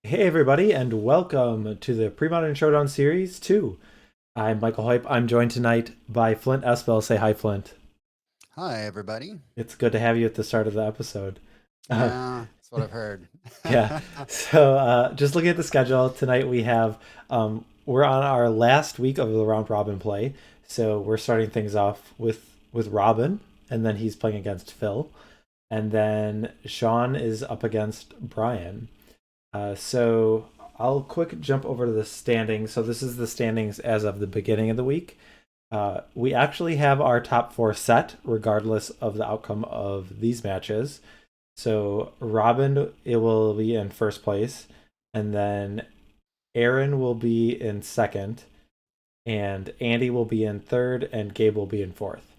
Hey everybody, and welcome to the Premodern Showdown Series 2. I'm Michael Hoyp. I'm joined tonight by Flint Espel. Say hi, Flint. Hi, everybody. It's good to have you at the start of the episode. Uh, Yeah, that's what I've heard. yeah, just looking at the schedule, tonight we're on our last week of the round robin play. So we're starting things off with Robin, and then he's playing against Phil. And then Shawn is up against Bryan. So I'll quick jump over to the standings. So this is the standings as of the beginning of the week. We actually have our top four set, regardless of the outcome of these matches. So Robin, it will be in first place, and then Aaron will be in second, and Andy will be in third, and Gabe will be in fourth.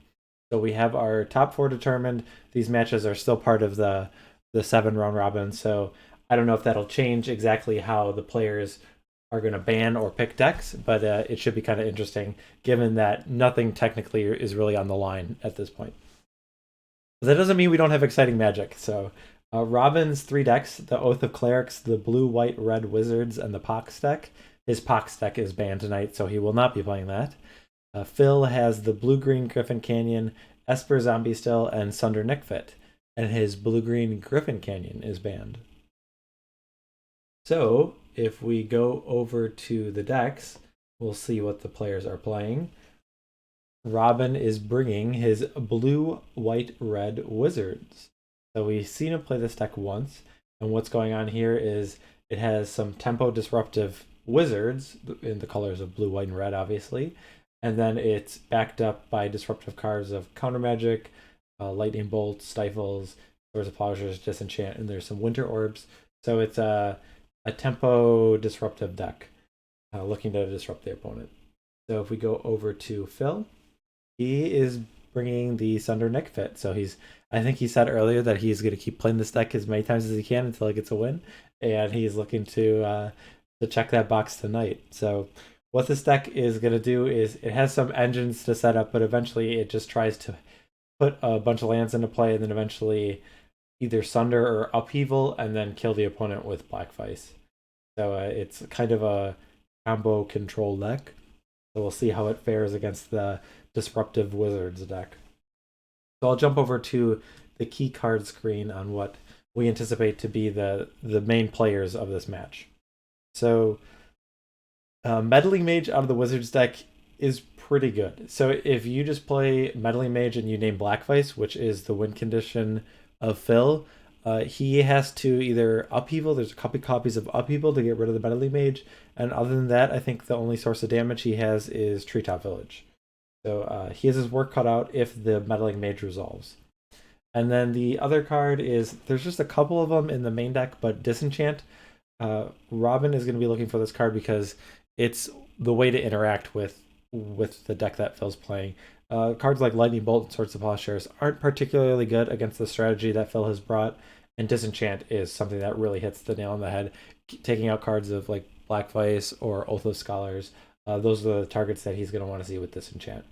So we have our top four determined. These matches are still part of the 7 round robin. So I don't know if that'll change exactly how the players are going to ban or pick decks, but it should be kind of interesting given that nothing technically is really on the line at this point. But that doesn't mean we don't have exciting magic. So Robin's 3 decks: the Oath of Clerics, the Blue, White, Red Wizards, and the Pox deck. His Pox deck is banned tonight, so he will not be playing that. Phil has the Blue Green Griffin Canyon, Esper Zombie Still, and Sunder Nickfit, and his Blue Green Griffin Canyon is banned. So if we go over to the decks, we'll see what the players are playing. Robin is bringing his Blue, White, Red Wizards. So we've seen him play this deck once, and what's going on here is it has some tempo disruptive wizards in the colors of blue, white, and red, obviously, and then it's backed up by disruptive cards of counter magic, lightning bolt, stifles, swords of plowshares, disenchant, and there's some winter orbs. So it's a tempo disruptive deck, looking to disrupt the opponent. So if we go over to Phil, he is bringing the Sunder Nickfit. So I think he said earlier that he's going to keep playing this deck as many times as he can until he gets a win, and he's looking to check that box tonight. So what this deck is going to do is it has some engines to set up, but eventually it just tries to put a bunch of lands into play and then eventually either Sunder or Upheaval and then kill the opponent with Black Vice. So it's kind of a combo control deck. So we'll see how it fares against the Disruptive Wizards deck. So I'll jump over to the key card screen on what we anticipate to be the main players of this match. So Meddling Mage out of the Wizards deck is pretty good. So if you just play Meddling Mage and you name Black Vice, which is the win condition of Phil, he has to either Upheaval. There's a couple copies of Upheaval to get rid of the Meddling Mage, and other than that, I think the only source of damage he has is Treetop Village. So he has his work cut out if the Meddling Mage resolves. And then the other card is there's just a couple of them in the main deck, but Disenchant. Robin is going to be looking for this card because it's the way to interact with the deck that Phil's playing. Cards like Lightning Bolt and Swords of Plowshares aren't particularly good against the strategy that Phil has brought, and Disenchant is something that really hits the nail on the head, taking out cards of like Black Vice or Oath of Scholars. Those are the targets that he's going to want to see with Disenchant.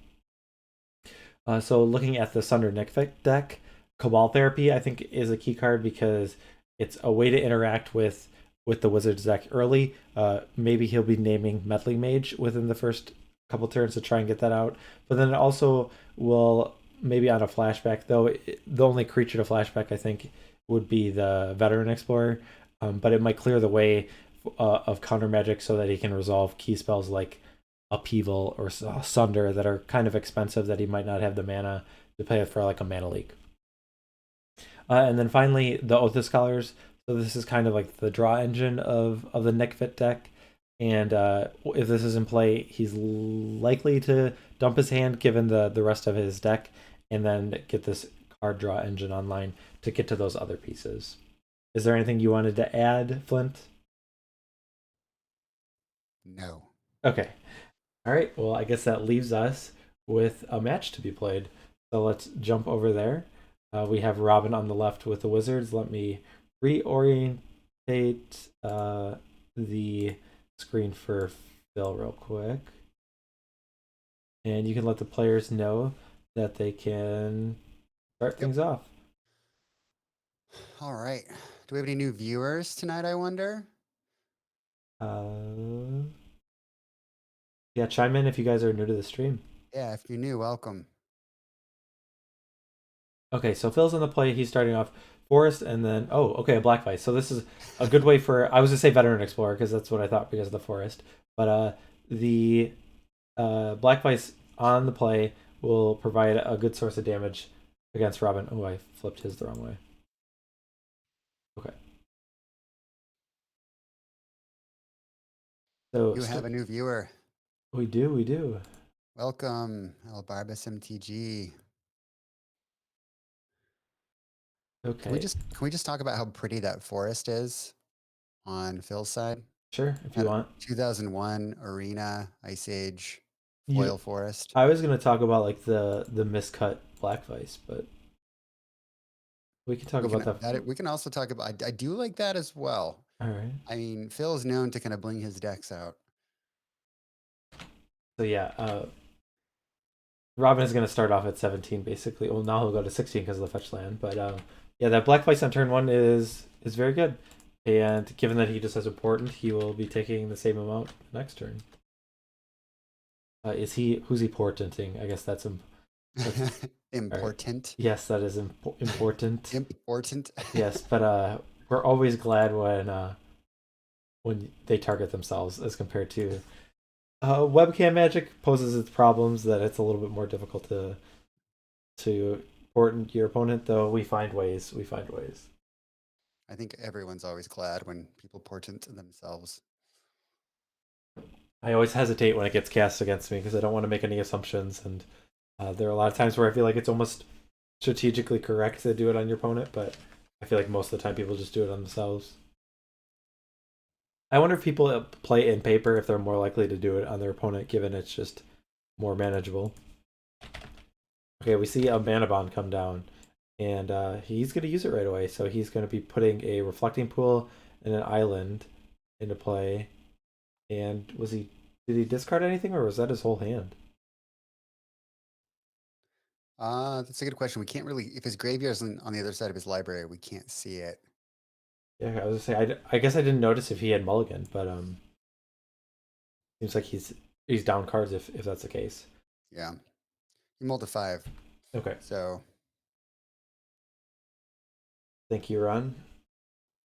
So looking at the Sunder Nickfit deck, Cabal Therapy I think is a key card because it's a way to interact with the Wizards deck early. Maybe he'll be naming Meddling Mage within the first couple turns to try and get that out. But then it also will maybe on a flashback, though the only creature to flashback I think would be the Veteran Explorer. But it might clear the way of counter magic so that he can resolve key spells like Upheaval or Sunder that are kind of expensive that he might not have the mana to play for like a mana leak. And then finally, the Oath of Scholars. So this is kind of like the draw engine of the Nickfit deck. And if this is in play, he's likely to dump his hand given the rest of his deck and then get this card draw engine online to get to those other pieces. Is there anything you wanted to add, Flint? No. Okay. All right. Well, I guess that leaves us with a match to be played. So let's jump over there. We have Robin on the left with the Wizards. Let me reorientate the screen for Phil real quick. And you can let the players know that they can start Yep. things off. All right. Do we have any new viewers tonight, I wonder? Uh, yeah, chime in if you guys are new to the stream. Yeah, if you're new, welcome. Okay, so Phil's in the play. He's starting off forest, and then okay, a black vice. So this is a good way for I was gonna say veteran explorer because that's what I thought because of the forest. But the black vice on the play will provide a good source of damage against Robin. Oh, I flipped his the wrong way. Okay, so You have a new viewer. we do. Welcome, Albarbus MTG. Okay, Can we just talk about how pretty that forest is on Phil's side? sure, if you That want. 2001 Arena Ice Age You, foil forest. I was gonna talk about like the miscut black vice, but we can talk about that. We can also talk about. I do like that as well. All right. I mean, Phil is known to kind of bling his decks out. So yeah, Robin is going to start off at 17 basically. Well, now he'll go to 16 because of the fetch land. But yeah, that black vice on turn one is very good. And given that he just has important, he will be taking the same amount next turn. Who's he portenting? I guess that's Important. right. Yes, that is important. Important. Yes, but we're always glad when they target themselves as compared to webcam magic poses its problems that it's a little bit more difficult to important your opponent, though we find ways. We find ways. I think everyone's always glad when people portent themselves. I always hesitate when it gets cast against me because I don't want to make any assumptions, and there are a lot of times where I feel like it's almost strategically correct to do it on your opponent, but I feel like most of the time people just do it on themselves. I wonder if people play in paper if they're more likely to do it on their opponent, given it's just more manageable. Okay, we see a mana bond come down, and he's going to use it right away. So he's going to be putting a reflecting pool and an island into play. And did he discard anything, or was that his whole hand? That's a good question. We can't really, if his graveyard's on the other side of his library, we can't see it. Yeah, I was gonna say I guess I didn't notice if he had mulligan, but seems like he's down cards if that's the case. Yeah. He mulled a 5. Okay, So, thank you, Ron.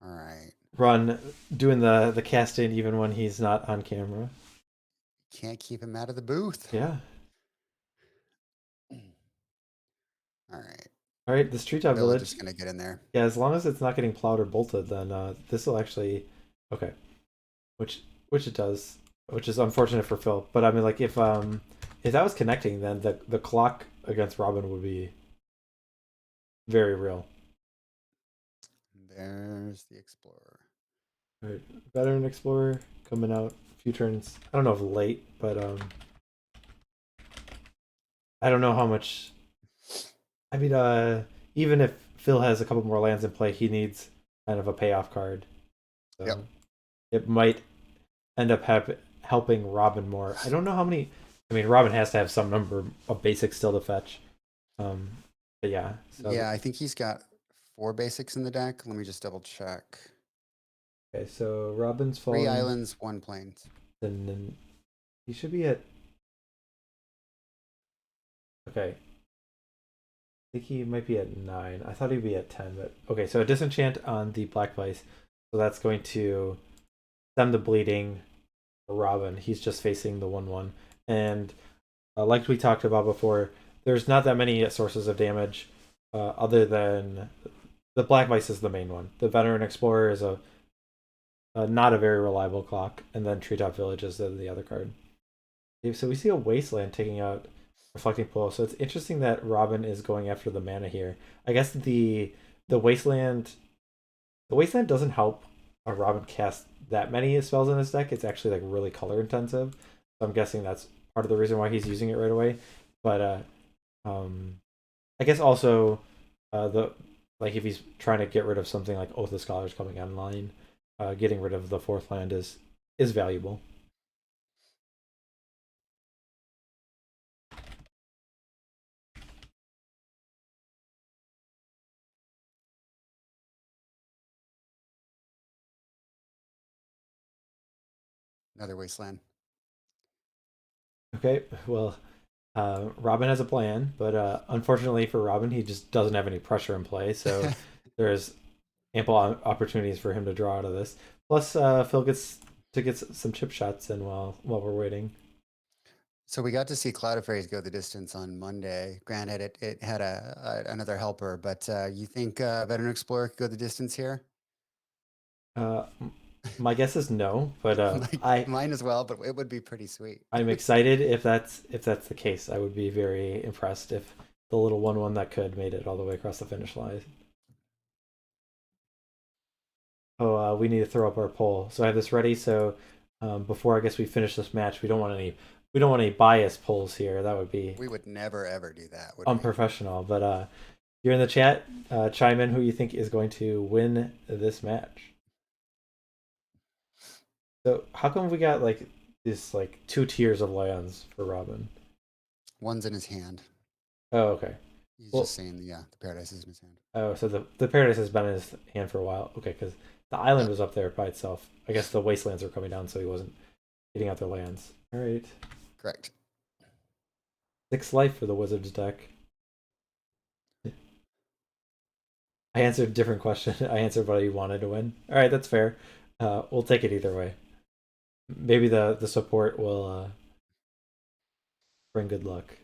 all right. Ron doing the casting even when he's not on camera. Can't keep him out of the booth. Yeah. All right. All right, this treetop Village village. is going to get in there. Yeah, as long as it's not getting plowed or bolted, then this will actually okay. Which it does, which is unfortunate for Phil. But I mean, like if that was connecting, then the clock against Robin would be very real. There's the Explorer. All right, veteran explorer coming out a few turns. I don't know if late, but I don't know how much. I mean, even if Phil has a couple more lands in play, he needs kind of a payoff card. So Yep. it might end up helping Robin more. I don't know how many. I mean, Robin has to have some number of basics still to fetch. But yeah. So, Yeah, I think he's got 4 basics in the deck. Let me just double check. okay, so Robin's 3 falling. islands, 1 plains. Then he should be at. Okay. I think he might be at 9. I thought he'd be at 10, but okay. So a disenchant on the black vice. So that's going to stem the bleeding. Robin, he's just facing the 1/1, and like we talked about before, there's not that many sources of damage other than the black vice is the main one. The veteran explorer is a not a very reliable clock, and then treetop village is the other card. So we see a wasteland taking out reflecting pool. So it's interesting that Robin is going after the mana here. I guess the wasteland doesn't help Robin cast that many spells in his deck. It's actually like really color intensive. So I'm guessing that's part of the reason why he's using it right away. But I guess also the like if he's trying to get rid of something like Oath of Scholars coming online, getting rid of the fourth land is valuable. Another wasteland. Okay, well, Robin has a plan, but unfortunately for Robin, he just doesn't have any pressure in play, so there's ample opportunities for him to draw out of this. Plus, Phil gets to get some chip shots in while we're waiting. So we got to see Cloud of Fairies go the distance on Monday. Granted, it had another helper, but you think Veteran Explorer could go the distance here? Uh, my guess is no, but Mine as well, but it would be pretty sweet. I'm excited if that's the case. I would be very impressed if the little one that could made it all the way across the finish line. Oh, we need to throw up our poll. So I have this ready. So before I guess we finish this match, we don't want any bias polls here. That would be We would never ever do that, would we? unprofessional. But you're in the chat. Chime in who you think is going to win this match. So how come we got like this like two tiers of lands for Robin? One's in his hand. Oh, okay. He's Well, just saying, yeah, the paradise is in his hand. oh, so the paradise has been in his hand for a while. Okay, because the island Yep, was up there by itself. I guess the wastelands were coming down, so he wasn't getting out their lands. All right, correct. 6 life for the wizard's deck. I answered a different question. I answered what he wanted to win. All right, that's fair. We'll take it either way. Maybe the support will bring good luck.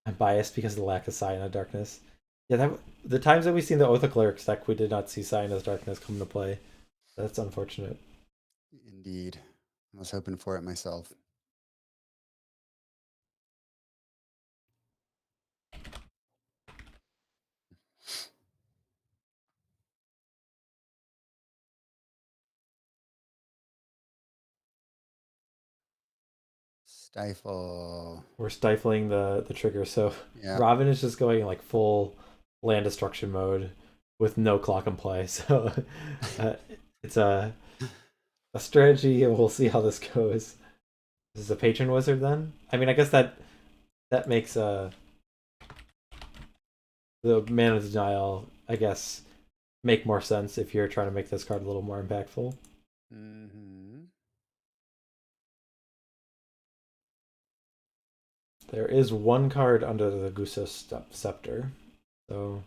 I'm biased because of the lack of Sign of Darkness. Yeah, the times that we've seen the Oath of Clerics deck, we did not see Sign of Darkness come to play. That's unfortunate. Indeed. I was hoping for it myself. Stifle. We're stifling the trigger. So Yeah. Robin is just going like full land destruction mode with no clock in play. So uh, it's a strategy, and we'll see how this goes. This is a patron wizard then. I mean, I guess that makes the mana denial, I guess, make more sense if you're trying to make this card a little more impactful. Mm-hmm. There is one card under the Gusa Scepter. So,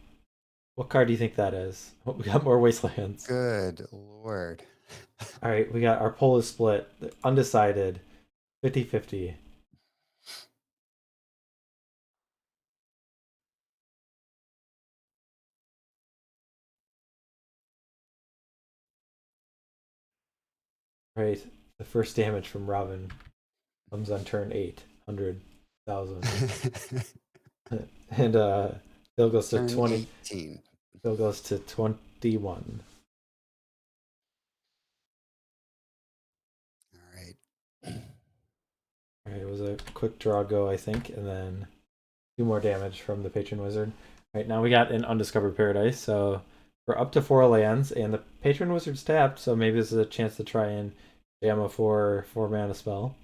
what card do you think that is? Oh, we got more Wastelands. Good Lord. All right, we got our poll is split. Undecided. 50-50. Right. The first damage from Robin comes on turn 8. 100,000. And Bill goes to Turn 20. 18. Bill goes to 21. All right. All right, it was a quick draw go, I think, and then 2 more damage from the patron wizard. All right, now we got an undiscovered paradise, so we're up to 4 lands, and the patron wizard's tapped, so maybe this is a chance to try and jam a 4 mana spell.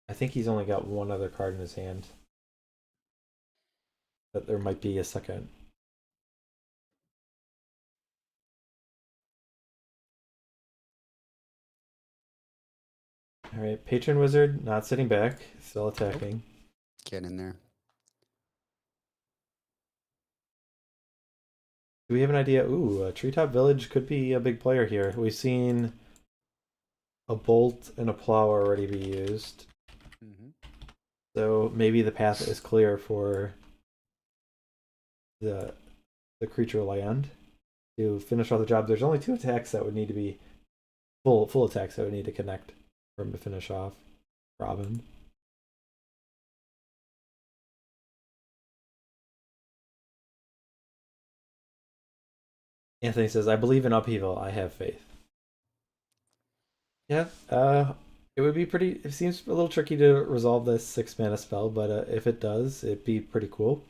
I think he's only got one other card in his hand, but there might be a second. All right, patron wizard not sitting back, still attacking. Get in there. Do we have an idea? Ooh, Treetop Village could be a big player here. We've seen a bolt and a plow already be used, Mm-hmm. so maybe the path is clear for the creature land to finish all the job. There's only 2 attacks that would need to be full attacks that would need to connect for him to finish off Robin. Anthony says, "I believe in upheaval. I have faith." Yeah, it would be pretty. It seems a little tricky to resolve this 6 mana spell, but if it does, it'd be pretty cool.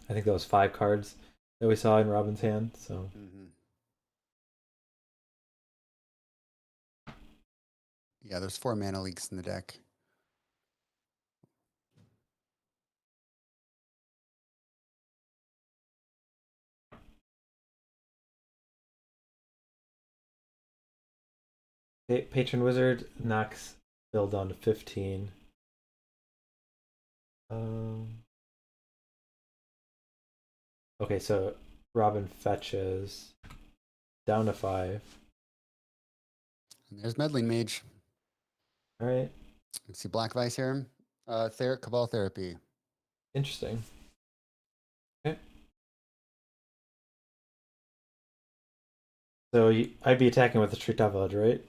I think that was 5 cards that we saw in Robin's hand. So Mm-hmm. Yeah, there's 4 mana leaks in the deck. Okay, Patron Wizard knocks Phil down to 15. Um, okay, so Robin fetches down to 5. And there's Meddling Mage. All right, Let's see Black Vice here. Cabal Therapy. interesting. Okay. So I'd be attacking with the Treetop Village, right?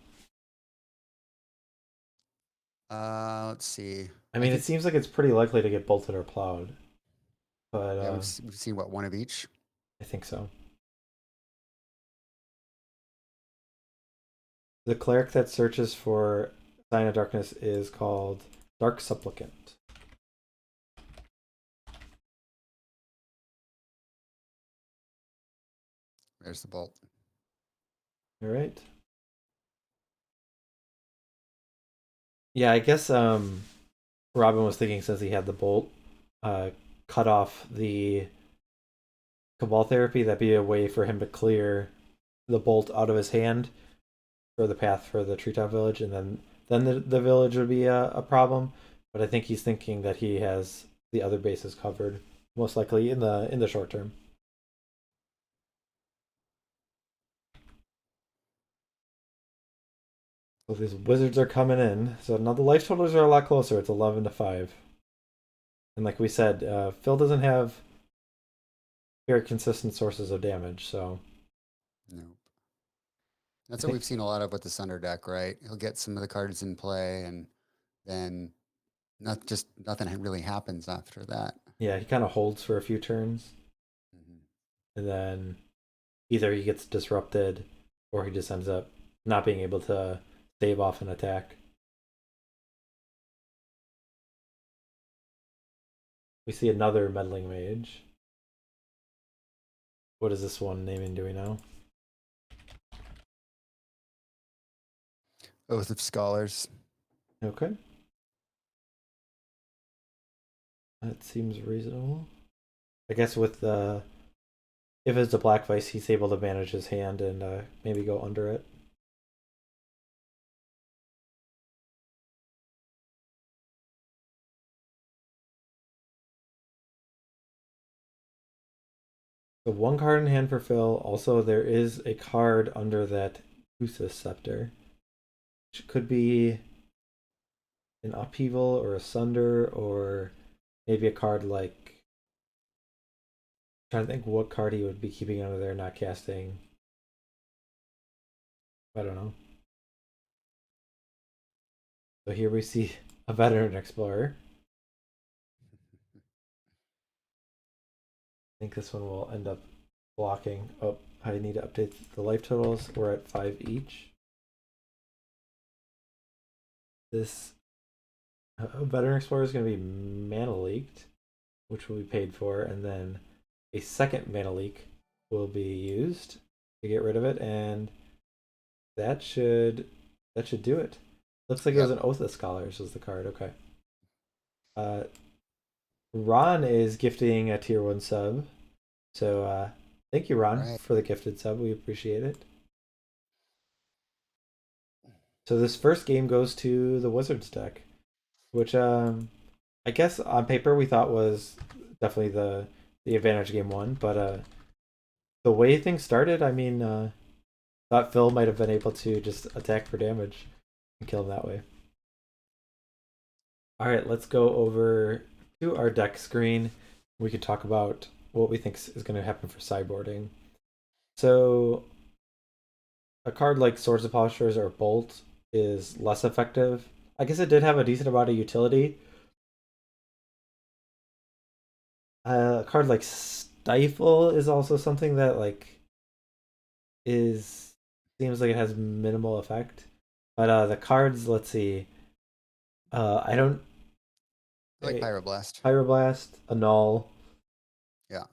Let's see. I I mean, it could. seems like it's pretty likely to get bolted or plowed, but Yeah, we've seen what, one of each. I think so. The cleric that searches for Sign of Darkness is called Dark Supplicant. There's the bolt. All right. Yeah, I guess Robin was thinking since he had the bolt, uh, cut off the Cabal Therapy, that'd be a way for him to clear the bolt out of his hand for the path for the Treetop Village, and then the village would be a problem. But I think he's thinking that he has the other bases covered, most likely in the short term. So these wizards are coming in. So now the life totals are a lot closer. It's 11 to 5. And like we said, Phil doesn't have very consistent sources of damage. So Nope. I That's what think, we've seen a lot of with the Sunder deck, right? He'll get some of the cards in play, and then nothing really happens after that. yeah, he kind of holds for a few turns. Mhm. And then either he gets disrupted or he just ends up not being able to stave off an attack. We see another meddling mage. What is this one naming? Do we know? Oath of Scholars. Okay, that seems reasonable. I guess with the if it's a black vice, he's able to manage his hand and maybe go under it. So one card in hand for Phil. Also, there is a card under that Husa Scepter, which could be an upheaval or a sunder, or maybe a card like. I'm trying to think what card he would be keeping under there, not casting. I don't know. So here we see a veteran explorer. I think this one will end up blocking. Oh, I need to update the life totals. We're at 5 each. This veteran explorer is going to be mana leaked, which will be paid for, and then a second mana leak will be used to get rid of it, and that should do it. Looks like it was Yep. an Oath of Scholars was the card. Okay. Uh, Ron is gifting a tier 1 sub. So thank you, All Ron, right. for the gifted sub. We appreciate it. So this first game goes to the Wizards deck, which I guess on paper we thought was definitely the advantage game one, but the way things started, I mean, thought Phil might have been able to just attack for damage and kill him that way. All right, let's go over to our deck screen. We could talk about what we think is going to happen for sideboarding. So a card like Swords of Plowshares or Bolt is less effective. I guess it did have a decent amount of utility. A card like Stifle is also something that like is seems like it has minimal effect. But the cards, let's see. I don't I like Pyroblast. Pyroblast, Annul, Yeah.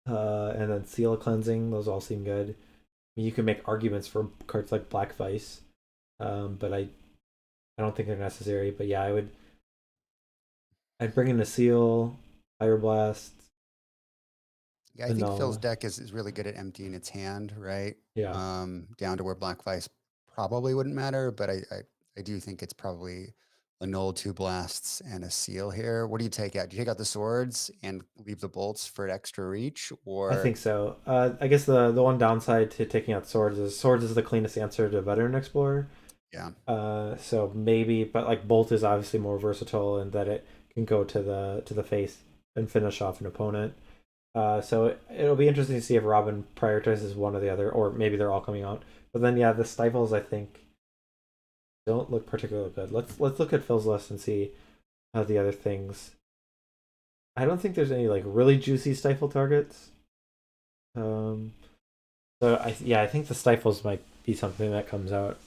and then Seal Cleansing. Those all seem good. I mean, you can make arguments for cards like Black Vice, but I don't think they're necessary. But yeah, I'd bring in a Seal, Pyroblast. Yeah, I think Phil's vanilla. deck is really good at emptying its hand, right? Yeah, Down to where Black Vice probably wouldn't matter, but I do think it's probably a null, two blasts, and a seal here. What do you take out? Do you take out the swords and leave the bolts for extra reach, I or think so. I guess the one downside to taking out swords is the cleanest answer to Veteran Explorer. yeah? So maybe, but like Bolt is obviously more versatile in that it can go to the face and finish off an opponent. So it'll be interesting to see if Robin prioritizes one or the other, or maybe they're all coming out. But then yeah, the stifles I think don't look particularly good. Let's look at Phil's list and see how the other things. I don't think there's any like really juicy stifle targets. Um, so I think the stifles might be something that comes out.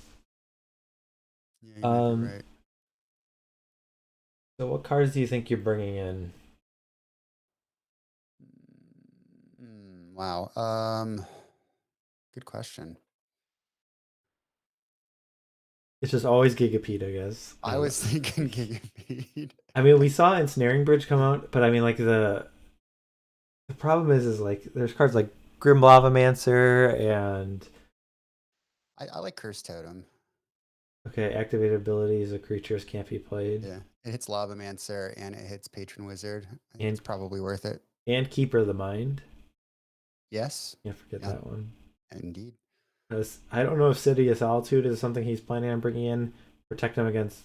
Yeah, you might be Um, right. so what cards do you think you're bringing in? Wow. Good question. It's just always Gigapede, I guess. I was thinking Gigapede. I mean, we saw Ensnaring Bridge come out, but I mean, like the problem is like there's cards like Grim Lavamancer and I like Curse Totem. okay, activated abilities of creatures can't be played, Yeah, it hits Lavamancer and it hits Patron Wizard. I think it's and probably worth it. Keeper of the Mind. Yes. Can't forget Yeah, that one. indeed. 'Cause I don't know if City of Solitude is something he's planning on bringing in, protect him against.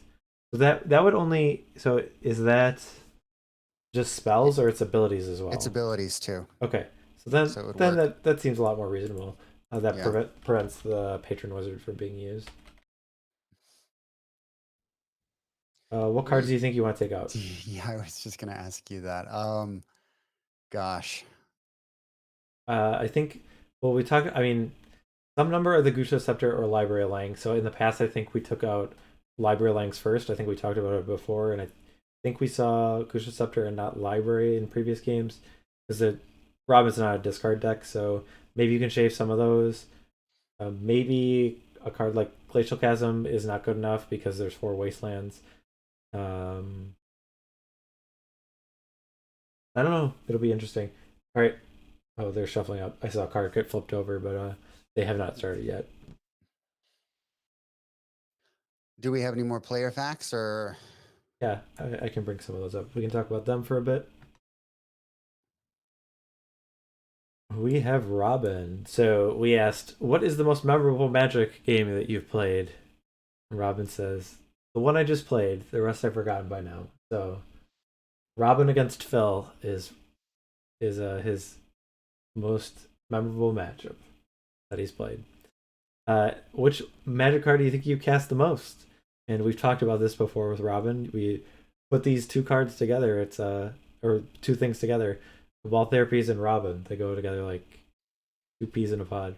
So that would only. So is that just It, spells or its abilities as its well? abilities too. Okay, so then So it would then work. that seems a lot more reasonable. That Yeah. prevents the Patron Wizard from being used. What cards do We you think you want to take out? yeah, I was just gonna ask you that. Gosh. I think. Well, we talk. I mean, some number of the Gusha Scepter or Library of Lang. So in the past, I think we took out Library of Langs first. I think we talked about it before, and I think we saw Gusha Scepter and not Library in previous games because it Robin's not a discard deck, so maybe you can shave some of those. Maybe a card like Glacial Chasm is not good enough because there's four wastelands. Um, I don't know. It'll be interesting. All right. Oh, they're shuffling up. I saw a card get flipped over, but they have not started yet. Do we have any more player facts or Yeah, I can bring some of those up. We can talk about them for a bit. We have Robin. So we asked, what is the most memorable Magic game that you've played? And Robin says, the one I just played. The rest I've forgotten by now. So Robin against Phil is his most memorable matchup that he's played. Which Magic card do you think you cast the most? And we've talked about this before with Robin. We put these two cards together. It's or two things together. Ball therapies and Robin. They go together like two peas in a pod.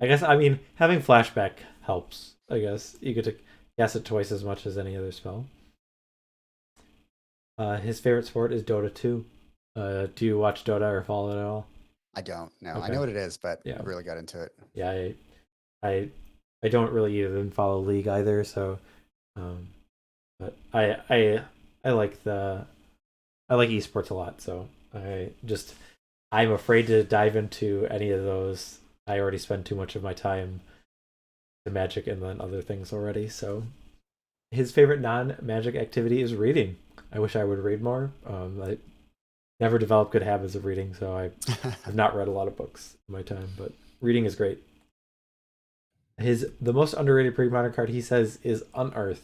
I guess I mean having flashback helps. I guess you get to cast it twice as much as any other spell. His favorite sport is Dota 2. Do you watch Dota or follow it at all? I don't know. I Okay. know what it is, but Yeah. never really got into it. Yeah. I I don't really even follow League either. So, um, but I like I like esports a lot. So I'm afraid to dive into any of those. I already spend too much of my time to Magic and then other things already. So his favorite non-Magic activity is reading. I wish I would read more. I never developed good habits of reading, so I've not read a lot of books in my time. But reading is great. The most underrated pre-modern card he says is Unearth.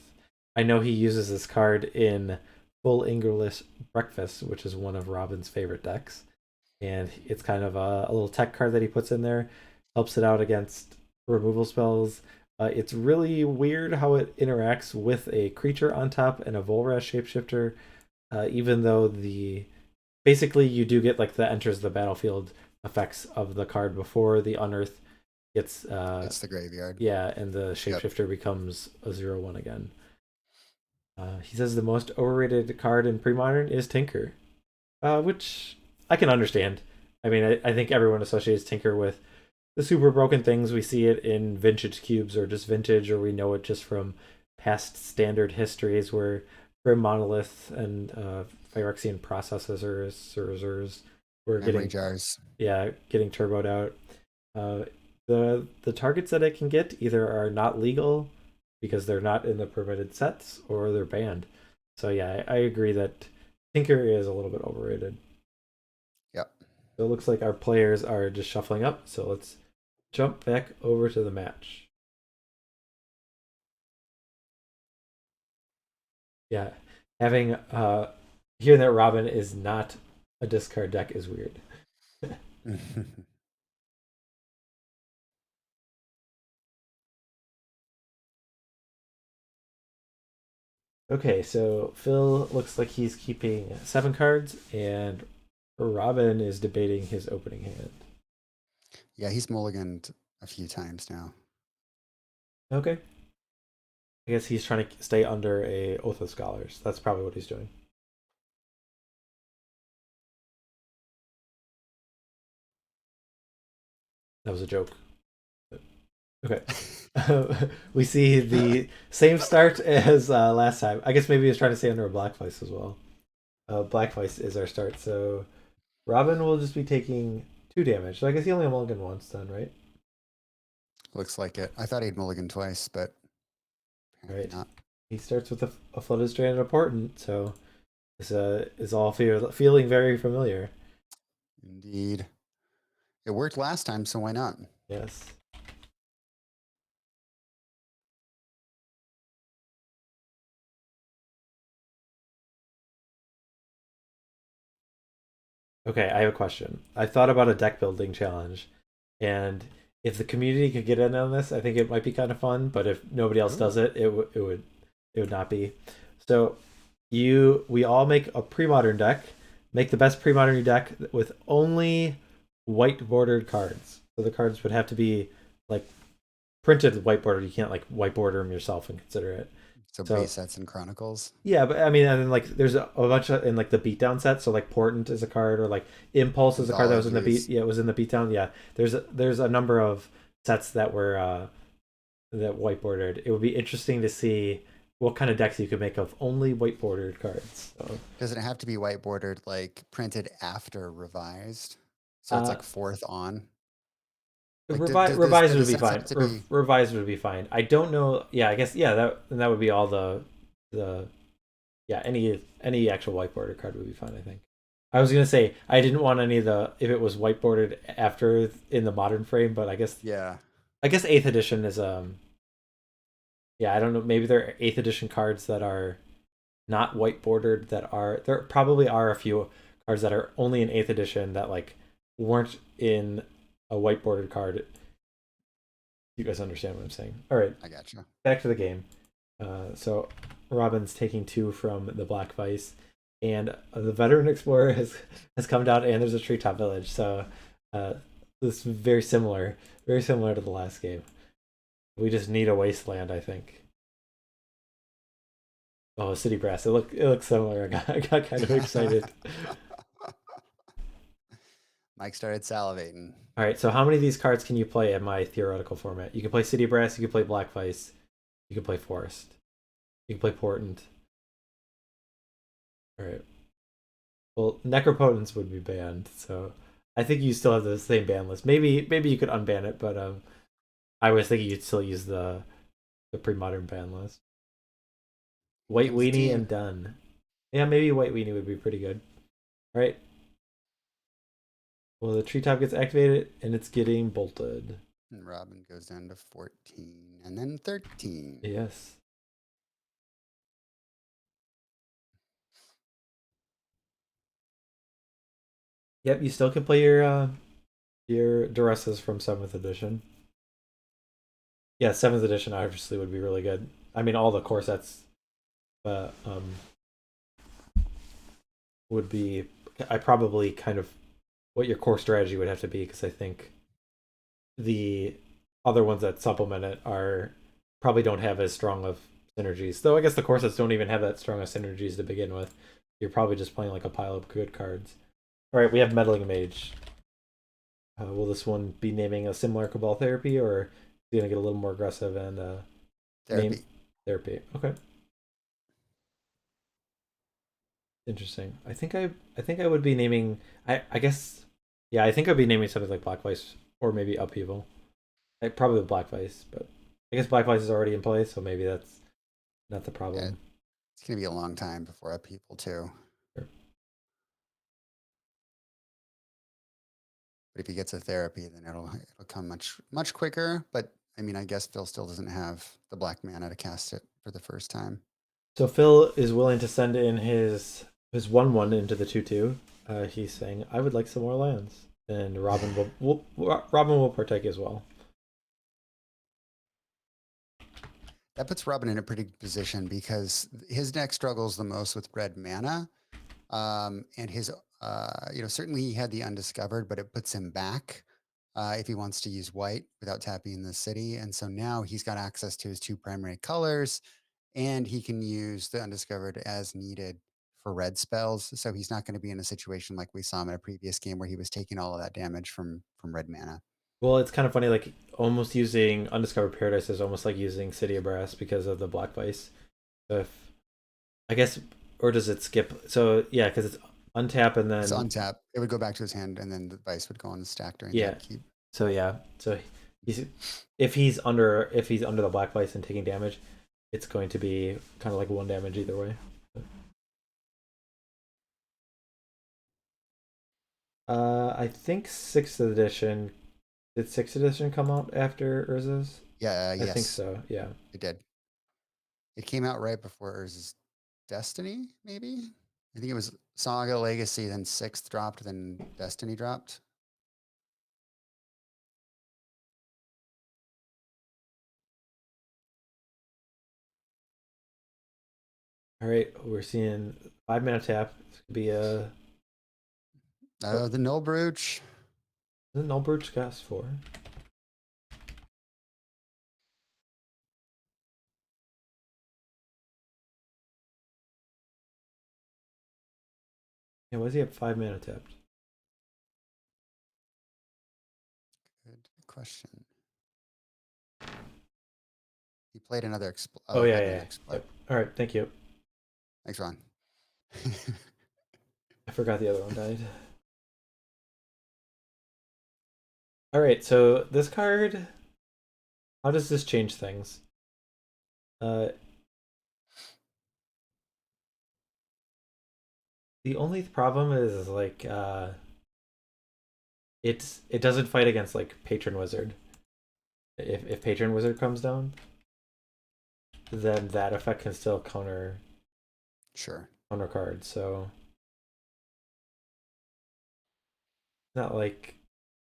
I know he uses this card in Full English Breakfast, which is one of Robin's favorite decks, and it's kind of a little tech card that he puts in there, helps it out against removal spells. It's really weird how it interacts with a creature on top and a Volrash shapeshifter, even though the basically you do get like the enters the battlefield effects of the card before the Unearth gets It's the graveyard. yeah, and the Yep. shapeshifter becomes a 0/1 again. He says the most overrated card in pre-modern is Tinker, which I can understand. I mean, I think everyone associates Tinker with the super broken things. We see it in vintage cubes or just vintage, or we know it just from past standard histories where Grim Monolith and Phyrexian processors. we're Memory getting, jars. yeah, getting turboed out. Uh, the targets that it can get either are not legal because they're not in the permitted sets, or they're banned. So yeah, I agree that Tinker is a little bit overrated. Yep. So it looks like our players are just shuffling up. So let's jump back over to the match. Yeah, having hearing that Robin is not a discard deck is weird. Okay, so Phil looks like he's keeping 7 cards, and Robin is debating his opening hand. Yeah, he's mulliganed a few times now. Okay, I guess he's trying to stay under a Oath of Scholars. That's probably what he's doing. That was a joke. Okay. We see the same start as last time. I guess maybe he was trying to stay under a Black Vice as well. Black Vice is our start, so Robin will just be taking 2 damage. So I guess he only mulliganed once then, right? Looks like it. I thought he'd mulligan twice, but apparently Right. not. He starts with a Flooded Strand of Portent, so this is all feeling very familiar. Indeed. It worked last time, so why not? Yes. Okay, I have a question. I thought about a deck building challenge, and if the community could get in on this, I think it might be kind of fun. But if nobody else does Ooh. it, it would not be. So we all make a pre-modern deck, make the best pre-modern deck with only white bordered cards. So the cards would have to be like printed white bordered. You can't like white border them yourself and consider it. So So base sets and chronicles. yeah, but I mean, and then like there's a bunch of in like the beatdown set. So like Portent is a card, or like Impulse is a card that was in the beat. Anthologies. Yeah, it was in the beatdown. Yeah, there's a number of sets that were that white bordered. It would be interesting to see what kind of decks you could make of only white bordered cards. So, Doesn't it have to be white bordered, like printed after revised? So it's uh, like fourth on. Like, revised would does be this fine. have to be? Revised would be fine. I don't know. Yeah, I guess yeah. That would be all the yeah. Any actual white bordered card would be fine. I think. I was gonna say I didn't want any of the if it was whiteboarded after in the modern frame, but Yeah. I guess eighth edition is yeah, I don't know, maybe there are eighth edition cards that are not white bordered that are there probably are a few cards that are only in eighth edition that like weren't in a white bordered card. You guys understand what I'm saying? All right, I gotcha. back to the game. So Robin's taking 2 from the Black Vice, and the Veteran Explorer has come down, and there's a Treetop Village. So this is very similar to the last game. We just need a wasteland, I think. Oh, City Brass. It looks similar. I got kind of excited. Mike started salivating. All right, so how many of these cards can you play in my theoretical format? You can play City Brass, you can play Black Vice, you can play Forest, you can play Portent. All right. Well, Necropotence would be banned, so I think you still have the same ban list. Maybe you could unban it, but I was thinking you'd still use the pre-modern ban list. White Comes the Weenie team. and done. Yeah, maybe White Weenie would be pretty good. All right. Well, the treetop gets activated and it's getting bolted. And Robin goes down to 14 and then 13. Yes. Yep. You still can play your Duresses from seventh edition. Yeah, seventh edition obviously would be really good. I mean, all the core sets, but would be. I probably kind of what your core strategy would have to be, because I think the other ones that supplement it are probably don't have as strong of synergies. Though I guess the core sets don't even have that strong of synergies to begin with. You're probably just playing like a pile of good cards. All right, we have Meddling Mage. Will this one be naming a similar Cabal Therapy, or is it gonna get a little more aggressive and name Therapy. Therapy? Okay. Interesting. I think I would be naming. I guess. Yeah, I think I'd be naming something like Black Vice or maybe Upheaval. Like, probably Black Vice, but I guess Black Vice is already in place, so maybe that's not the Yeah, problem. it's gonna be a long time before upheaval too. Sure. But if he gets a therapy, then it'll come much quicker. But I mean, I guess Phil still doesn't have the black mana to cast it for the first time. So Phil is willing to send in his 1/1 into the 2/2. He's saying, "I would like some more lands," and Robin will partake as well. That puts Robin in a pretty good position because his deck struggles the most with red mana. And his, certainly he had the undiscovered, but it puts him back if he wants to use white without tapping the city. And so now he's got access to his two primary colors and he can use the undiscovered as needed for red spells. So he's not going to be in a situation like we saw him in a previous game where he was taking all of that damage from red mana. Well, it's kind of funny, like almost using Undiscovered Paradise is almost like using City of Brass because of the Black Vice. If I guess, or does it skip? So yeah, because it's untap and So then untap, it would go back to his hand, and then the vice would go on the stack during the yeah. upkeep. So yeah, so he's if he's under the Black Vice and taking damage, it's going to be kind of like one damage either way. I think sixth edition. Did sixth edition come out after Urza's? Yeah, I think yes, so. Yeah. it did. It came out right before Urza's Destiny, maybe? I think it was Saga Legacy, then sixth dropped, then Destiny dropped. All right, we're seeing 5 mana tap. This could be a The Null Brooch. the Nullbridge cast for. Yeah, why is he at 5 mana tapped? Good question. He played another Oh he yeah, played yeah, another yeah. explode. Yep. All right, thank you. Thanks, Ron. I forgot the other one died. All right, so this card, how does this change things? Uh, the only problem is like it doesn't fight against like Patron Wizard. If Patron Wizard comes down, then that effect can still Sure. counter card. So not like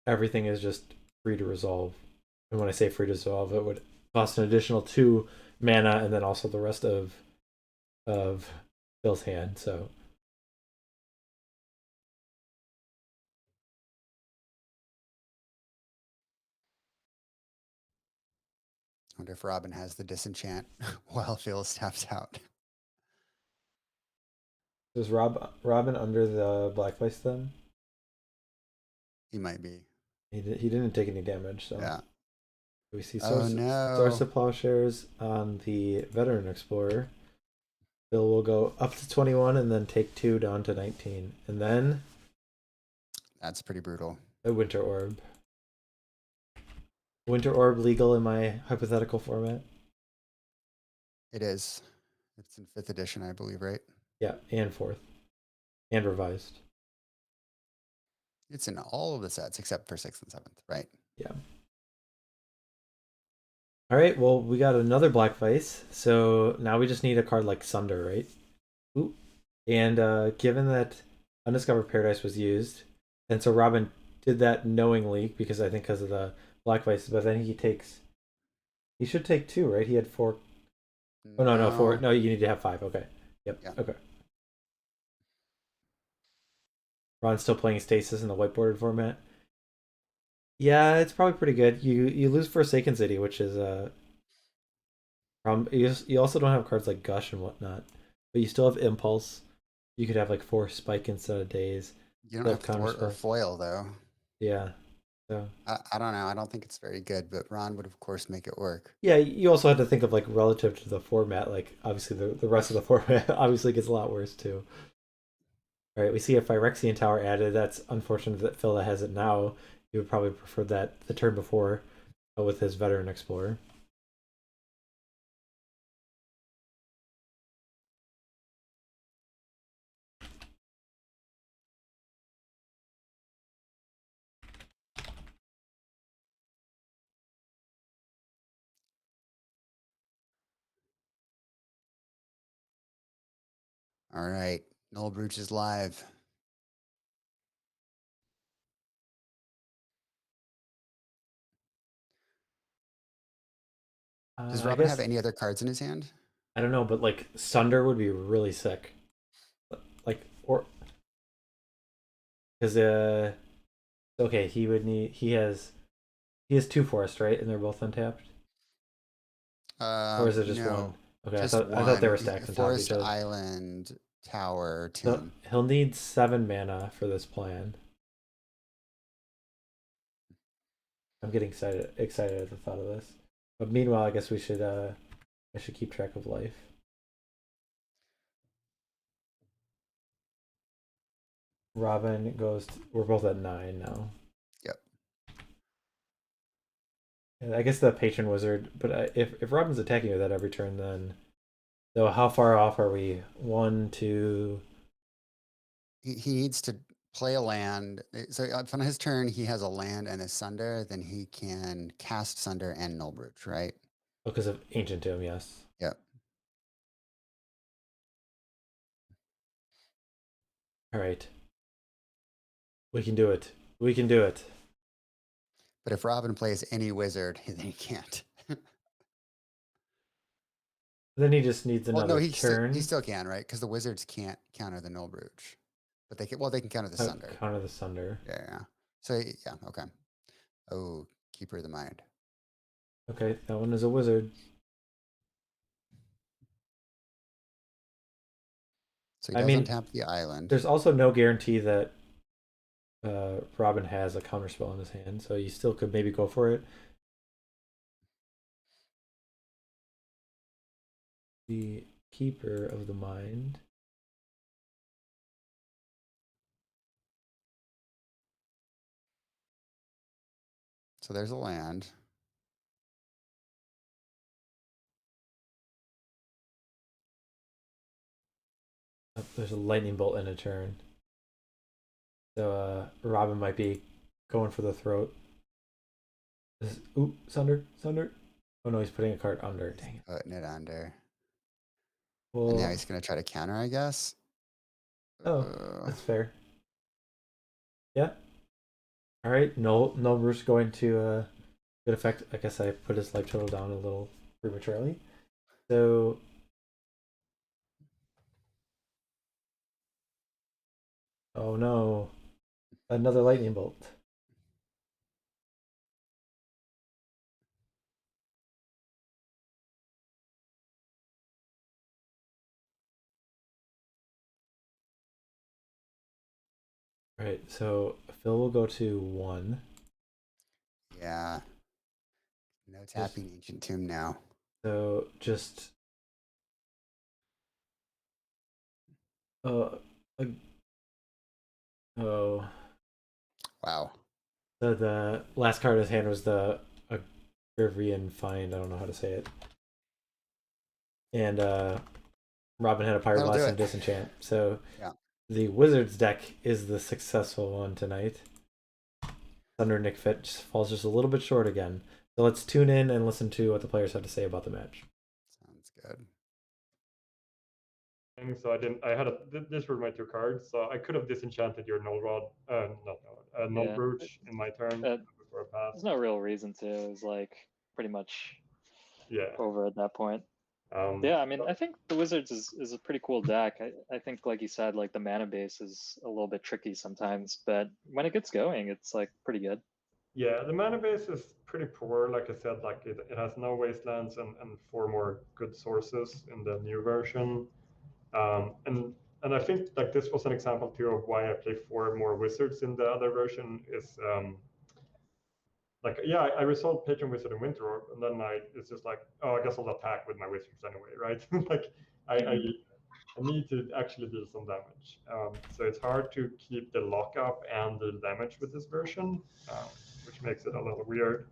everything is just free to resolve. And when I say free to resolve, it would cost an additional 2 mana and then also the rest of Bill's hand. So I wonder if Robin has the disenchant while Phil taps out. is Robin under the Black Vice then? He might be. He didn't take any damage, so Yeah. we see Oh Source no. of Plowshares on the Veteran Explorer. Bill will go up to 21 and then take 2 down to 19. And then That's pretty brutal. a Winter Orb. Winter Orb legal in my hypothetical format? It is. It's in fifth edition, I believe, right? Yeah, and fourth. And revised. It's in all of the sets except for sixth and seventh, right? Yeah. All right, well, we got another Black Vice. So now we just need a card like Sunder, right? Ooh. And given that Undiscovered Paradise was used, and so Robin did that knowingly because I think because of the Black Vice, but then he should take 2, right? He had 4. Oh no, no, 4. No. No, you need to have 5. Okay. Yep. Yeah. Okay. Ron's still playing Stasis in the whiteboarded format. Yeah, it's probably pretty good. You lose Forsaken City, which is a problem. You also don't have cards like Gush and whatnot, but you still have Impulse. You could have like 4 Spike instead of Days. You don't You have have Counter thwart or Spell. foil though. Yeah. So I don't know. I don't think it's very good, but Ron would of course make it work. yeah, you also have to think of like relative to the format. Like obviously the rest of the format obviously gets a lot worse too. All right, we see a Phyrexian tower added. That's unfortunate that Phil has it now. He would probably prefer that the turn before with his veteran explorer. All right. Null Brooch is live. Does I Robin have guess any other cards in his hand? I don't know, but like Sunder would be really sick. Like or because okay, he has two forest, right? And they're both untapped. Or is it just one? No, Okay, just I thought they one. were stacked on top of each Forest, other. Island, Tower, So Tomb. he'll need 7 mana for this plan. I'm getting excited at the thought of this. But meanwhile, I guess I should keep track of life. Robin goes. We're both at 9 now. Yep. And I guess the patron wizard. But if Robin's attacking with that every turn, then though, how far off are we? 1, 2. He needs to play a land. So on his turn, he has a land and a Sunder. Then he can cast Sunder and Null Brooch, right? Because of Ancient Tomb, yes. Yep. All right. We can do it. We can do it. But if Robin plays any wizard, then he can't. Then he just needs Well, no, another he turn. still can, right? Because the wizards can't counter the Null Brooch, but they can. Well, they can counter the Sunder. Counter the Sunder. Yeah. So yeah, okay. Oh, Keeper of the Mind. Okay, that one is a wizard. So he I does mean, untap the island. there's also no guarantee that Robin has a counterspell in his hand, so you still could maybe go for it. The Keeper of the Mind. So there's a land. Oh, there's a lightning bolt in a turn. So Robin might be going for the throat. Ooh, Sunder. Oh no, he's putting a card under. Dang it. Putting it under. And now Well, he's going to try to counter, I guess. oh, that's fair. Yeah. All right. No, Bruce going to good effect. I guess I put his life total down a little prematurely. So oh no, another lightning bolt. All right. So Phil will go to 1. Yeah. No Just tapping Ancient Tomb now. so just uh, uh oh. Wow. So the last card in his hand was the Agrivian Find. I don't know how to say it. And Robin had a That'll do Pyroblast and it. Disenchant. So Yeah. the Wizards deck is the successful one tonight. Thunder Nick Fit falls just a little bit short again. So let's tune in and listen to what the players have to say about the match. Sounds good. So I had these were my 2 cards. So I could have disenchanted your Null Rod, Null Brooch in my turn before I passed. There's no real reason to. It was like pretty much over at that point. Yeah, I mean, I think the Wizards is a pretty cool deck. I think, like you said, like the mana base is a little bit tricky sometimes, but when it gets going, it's like pretty good. Yeah, the mana base is pretty poor. Like I said, like it has no wastelands and 4 more good sources in the new version. And I think like this was an example too of why I play 4 more wizards in the other version is like, yeah, I resolved Patron Wizard and Winter Orb, and then it's just like, oh, I guess I'll attack with my wizards anyway, right? Like I I need to actually deal some damage. So it's hard to keep the lockup and deal damage with this version, which makes it a little weird.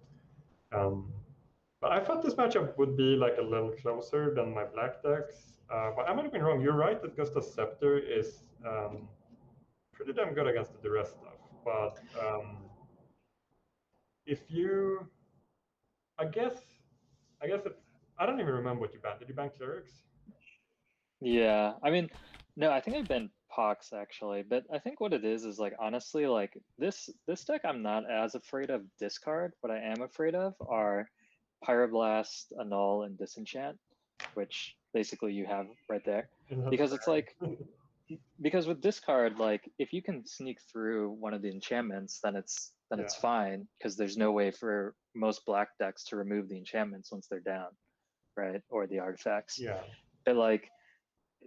But I thought this matchup would be like a little closer than my black decks. But I might have been wrong. You're right that Gusta's Scepter is pretty damn good against the duress stuff. But if you, I guess it's, I don't even remember what you banned. Did you ban Clerics? Yeah, I mean, no, I think I banned Pox actually, but I think what it is like honestly like this deck I'm not as afraid of discard. What I am afraid of are Pyroblast, Annul, and Disenchant, which basically you have right there. Because it's like, because with discard, like if you can sneak through one of the enchantments, then it's fine, because there's no way for most black decks to remove the enchantments once they're down, right? Or the artifacts. Yeah. But like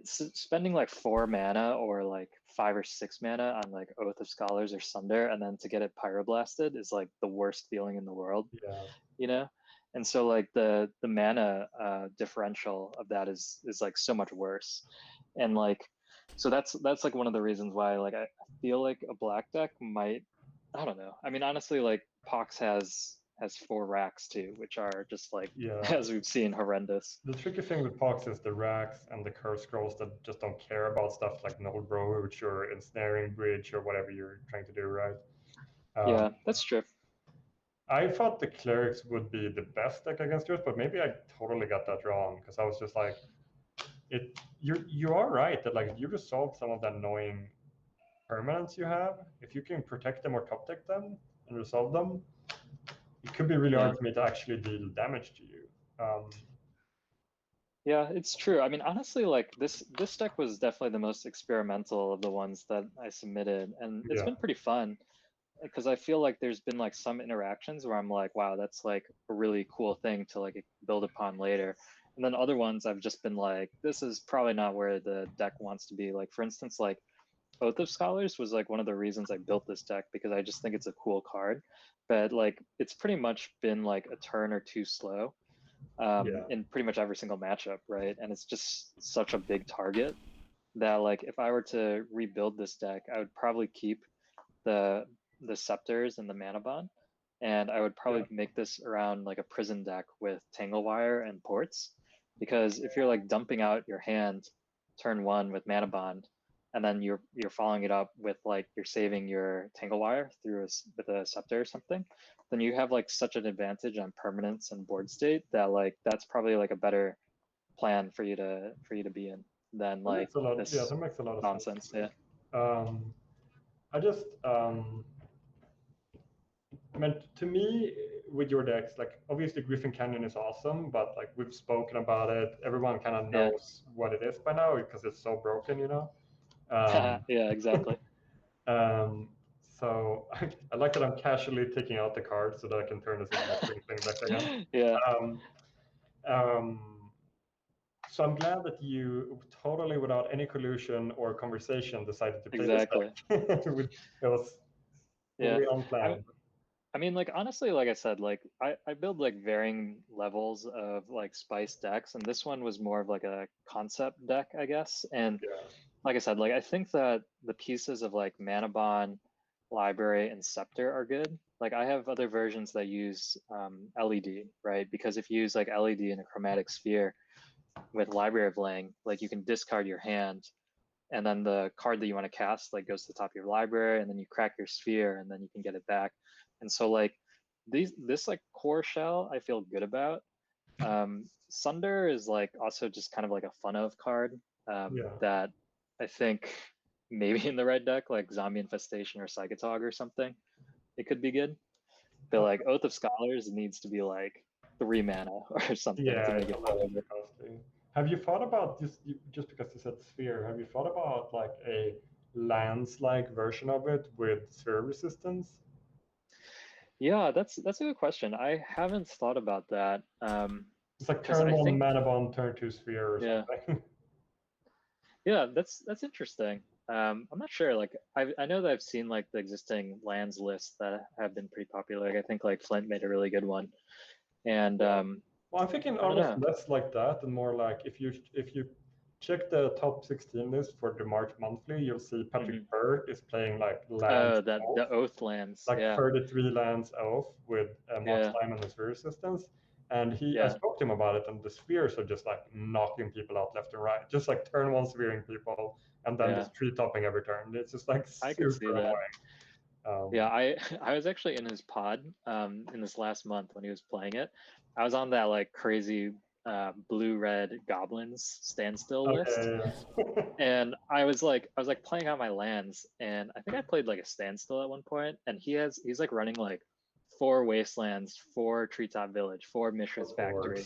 spending like 4 mana or like 5 or 6 mana on like Oath of Scholars or Sunder, and then to get it Pyroblasted is like the worst feeling in the world. Yeah. You know? And so like the mana differential of that is like so much worse. And like, so that's like one of the reasons why like I feel like a black deck might, I don't know. I mean, honestly, like Pox has 4 racks too, which are just like, as we've seen, horrendous. The tricky thing with Pox is the racks and the curse scrolls that just don't care about stuff like Null Broach or Ensnaring Bridge or whatever you're trying to do, right? Yeah, that's true. I thought the Clerics would be the best deck against yours, but maybe I totally got that wrong, because I was just like, you are right that like you resolved some of the annoying permanents you have. If you can protect them or top deck them and resolve them, it could be really hard for me to actually deal damage to you. Yeah, it's true. I mean, honestly, like this deck was definitely the most experimental of the ones that I submitted, and it's been pretty fun, because I feel like there's been like some interactions where I'm like, wow, that's like a really cool thing to like build upon later. And then other ones I've just been like, this is probably not where the deck wants to be. Like for instance, like Oath of Scholars was like one of the reasons I built this deck, because I just think it's a cool card. But like it's pretty much been like a turn or two slow in pretty much every single matchup, right? And it's just such a big target that like if I were to rebuild this deck, I would probably keep the Scepters and the Mana Bond, and I would probably make this around like a prison deck with Tanglewire and Ports, because if you're like dumping out your hand turn 1 with Mana Bond, and then you're following it up with like you're saving your Tanglewire through with a Scepter or something, then you have like such an advantage on permanence and board state that like that's probably like a better plan for you to be in than like this that makes a lot of nonsense. Sense. I just I mean, to me, with your decks, like obviously Griffin Canyon is awesome, but like we've spoken about it, everyone kind of knows what it is by now because it's so broken, you know. Yeah, exactly. So I like that I'm casually taking out the card so that I can turn this into a thing back again. Yeah. So I'm glad that you totally, without any collusion or conversation, decided to play this deck. It was fully unplanned. I mean, like, honestly, like I said, like I build like varying levels of like spice decks, and this one was more of like a concept deck, I guess. And like I said, like I think that the pieces of like Mana Bond, Library, and Scepter are good. Like I have other versions that use LED, right? Because if you use like LED in a chromatic sphere with Library of Lang, like you can discard your hand, and then the card that you want to cast like goes to the top of your library, and then you crack your sphere, and then you can get it back. And so like this like core shell I feel good about. Sunder is like also just kind of like a fun of card that I think maybe in the right deck, like Zombie Infestation or Psychotog or something, it could be good. But like Oath of Scholars needs to be like 3 mana or something to make it costly. Have you thought about this, just because you said sphere, have you thought about like a lands-like version of it with sphere resistance? Yeah, that's a good question. I haven't thought about that. It's like turn 1 Mana Bond, turn 2 sphere or something. Yeah, that's interesting. I'm not sure. Like I know that I've seen like the existing lands lists that have been pretty popular. Like, I think like Flint made a really good one. And well, I'm thinking almost less like that and more like if you check the top 16 list for the March monthly. You'll see Patrick Berg is playing like lands. The Oath lands. Like 33 lands Oath with March time and the sphere resistance. And I spoke to him about it, and the spheres are just like knocking people out left and right. Just like turn one spearing people and then just tree topping every turn. It's just like super annoying. I was actually in his pod in this last month when he was playing it. I was on that like crazy blue-red goblins standstill list. And I was like playing out my lands, and I think I played like a standstill at one point, and he's like running like 4 wastelands, 4 treetop village, 4 Mishra's factory,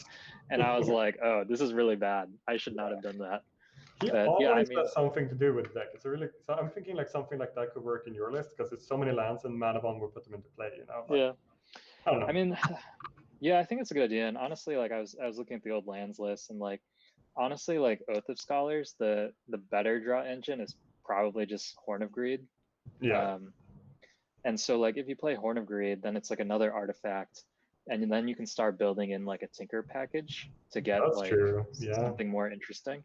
and I was like, oh, this is really bad. I should not have done that. He always has something to do with the deck. It's so I'm thinking like something like that could work in your list because it's so many lands and Manabon will put them into play, you know? Like, I don't know. I mean, yeah, I think it's a good idea. And honestly, like I was looking at the old lands list, and like honestly, like Oath of Scholars, the better draw engine is probably just Horn of Greed. And so like if you play Horn of Greed, then it's like another artifact, and then you can start building in like a Tinker package to get something more interesting.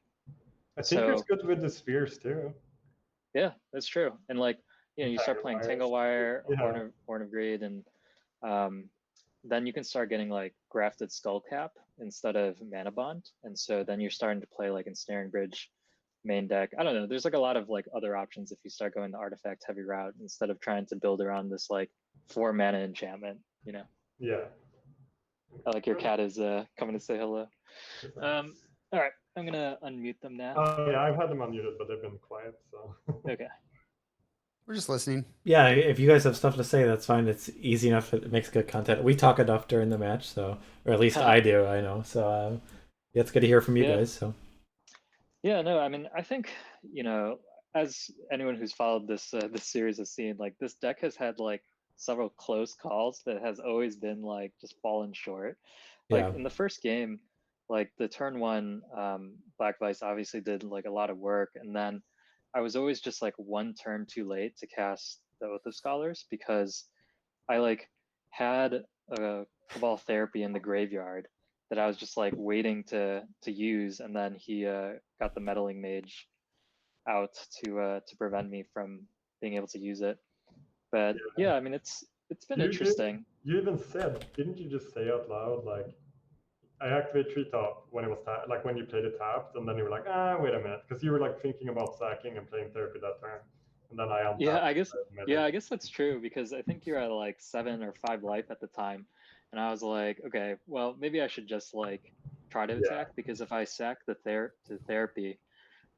I think it's good with the spheres too. Yeah, that's true. And like, you know, you start playing Tanglewire, Horn of Greed, and then you can start getting like Grafted Skullcap instead of Mana Bond. And so then you're starting to play like Ensnaring Bridge main deck. I don't know. There's like a lot of like other options if you start going the artifact heavy route instead of trying to build around this like 4 mana enchantment, you know? Yeah. I like your cat is coming to say hello. All right, I'm gonna unmute them now. Oh yeah, I've had them unmuted, but they've been quiet, so. Okay. We're just listening. Yeah, if you guys have stuff to say, that's fine. It's easy enough. It makes good content. We talk enough during the match, so, or at least I do, I know. So yeah, it's good to hear from you guys. So. Yeah, no, I mean, I think, you know, as anyone who's followed this this series has seen, like this deck has had like several close calls that has always been like just fallen short. Like in the first game, like the turn 1, Black Vice obviously did like a lot of work, and then I was always just like 1 turn too late to cast the Oath of Scholars because I like had a Cabal Therapy in the graveyard that I was just like waiting to use, and then he got the Meddling Mage out to prevent me from being able to use it. But yeah, I mean it's been interesting. You even said, didn't you just say out loud like, I activate Treetop when it was like when you played it tapped, and then you were like, wait a minute, because you were like thinking about sacking and playing therapy that turn, and then I untapped. I guess that's true, because I think you're at like 7 or 5 life at the time, and I was like, okay, well maybe I should just like try to attack, because if I sack the therapy,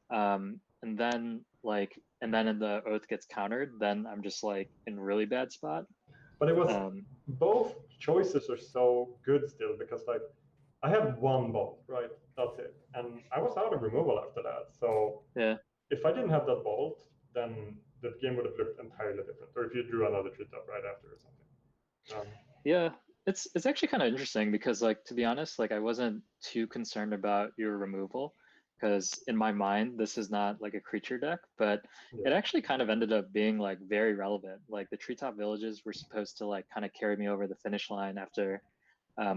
and then the Oath gets countered, then I'm just like in a really bad spot. But it was both choices are so good still, because like I had 1 bolt, right? That's it. And I was out of removal after that. So if I didn't have that bolt, then the game would have looked entirely different. Or if you drew another treetop right after or something. Yeah, it's actually kind of interesting, because like, to be honest, like I wasn't too concerned about your removal, because in my mind, this is not like a creature deck, but it actually kind of ended up being like very relevant. Like the treetop villages were supposed to like kind of carry me over the finish line after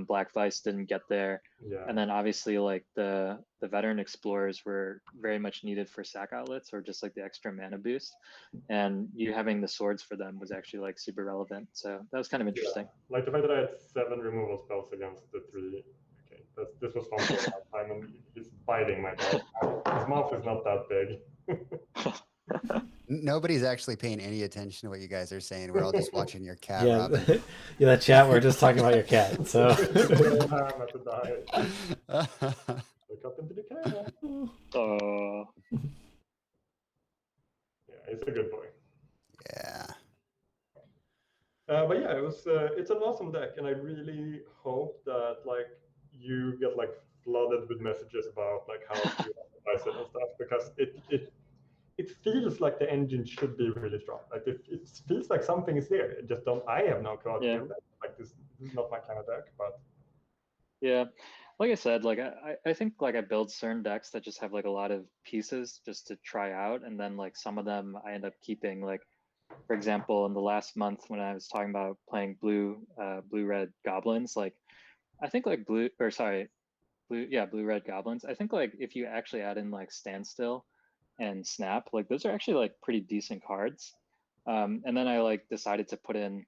Black Vice didn't get there. And then obviously like the veteran explorers were very much needed for sack outlets, or just like the extra mana boost, and you having the swords for them was actually like super relevant. So that was kind of interesting. Like the fact that I had 7 removal spells against the 3. Okay, this was fun for a long time, and he's biting my dog. His mouth is not that big. Nobody's actually paying any attention to what you guys are saying. We're all just watching your cat, Robin. Yeah, that chat, we're just talking about your cat. So. Look up into the camera. Yeah, he's a good boy. Yeah. But yeah, it's an awesome deck, and I really hope that like you get like flooded with messages about like how to optimize it and stuff, because it feels like the engine should be really strong. Like it feels like something is there. I have no clue how to build it. Like this is not my kind of deck, but yeah, like I said, like I think like I build certain decks that just have like a lot of pieces just to try out, and then like some of them I end up keeping. Like for example, in the last month when I was talking about playing blue red goblins, like I think like blue-red goblins. I think like if you actually add in like Standstill and Snap, like those are actually like pretty decent cards. And then I like decided to put in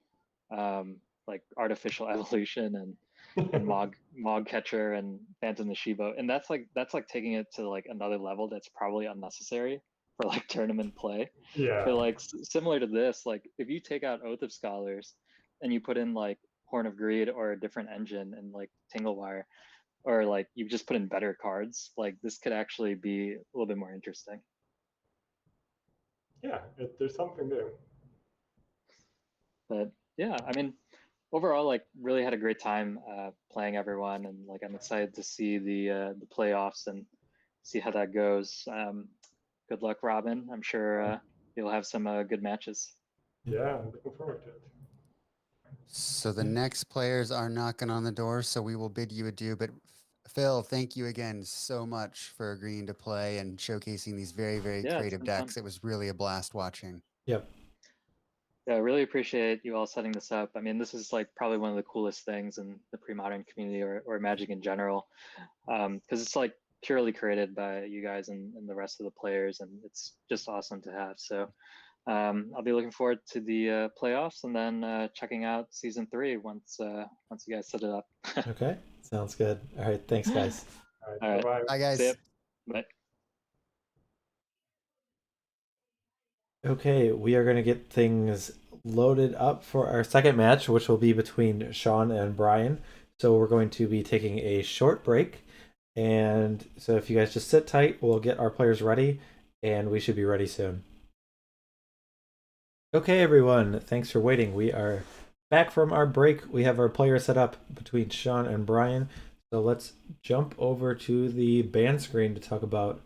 like Artificial Evolution and Mog Catcher and Phantom Nishibo, and that's like taking it to like another level that's probably unnecessary for like tournament play. Yeah. But like similar to this, like if you take out Oath of Scholars and you put in like Horn of Greed or a different engine and like Tinglewire, or like you just put in better cards, like this could actually be a little bit more interesting. Yeah, there's something there. But yeah, I mean, overall, like really had a great time playing everyone, and like I'm excited to see the playoffs and see how that goes. Good luck, Robin. I'm sure you'll have some good matches. Yeah, I'm looking forward to it. So the next players are knocking on the door, so we will bid you adieu. But Phil, thank you again so much for agreeing to play and showcasing these very, very creative decks. Fun. It was really a blast watching. Yep. Yeah, I really appreciate you all setting this up. I mean, this is like probably one of the coolest things in the pre-modern community or Magic in general, because it's like purely created by you guys and the rest of the players, and it's just awesome to have. So I'll be looking forward to the playoffs and then checking out season 3 once you guys set it up. Okay, sounds good. All right, thanks, guys. All right, bye. Bye, guys. See ya. Bye. Okay, we are going to get things loaded up for our second match, which will be between Shawn and Bryan. So we're going to be taking a short break. And so if you guys just sit tight, we'll get our players ready, and we should be ready soon. Okay, everyone, thanks for waiting. We are back from our break. We have our players set up between Shawn and Bryan. So let's jump over to the ban screen to talk about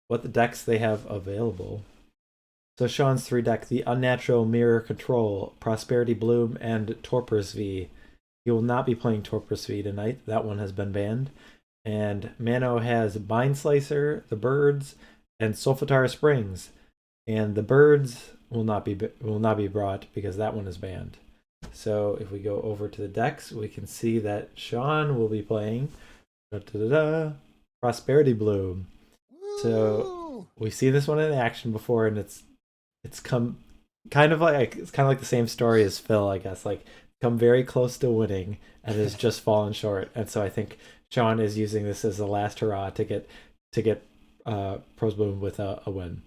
what the decks they have available. So Shawn's 3 deck, the Unnatural Mirror Control, Prosperity Bloom, and Torpors V. He will not be playing Torpors V tonight. That one has been banned. And Mano has Mind Slicer, the Birds, and Solfatara Springs. And the Birds will not be brought because that one is banned. So if we go over to the decks, we can see that Shawn will be playing Prosperity Bloom. Woo! So we see this one in action before, and it's kind of like the same story as Phil, I guess. Like come very close to winning and has just fallen short. And so I think Shawn is using this as a last hurrah to get Pros Bloom with a win.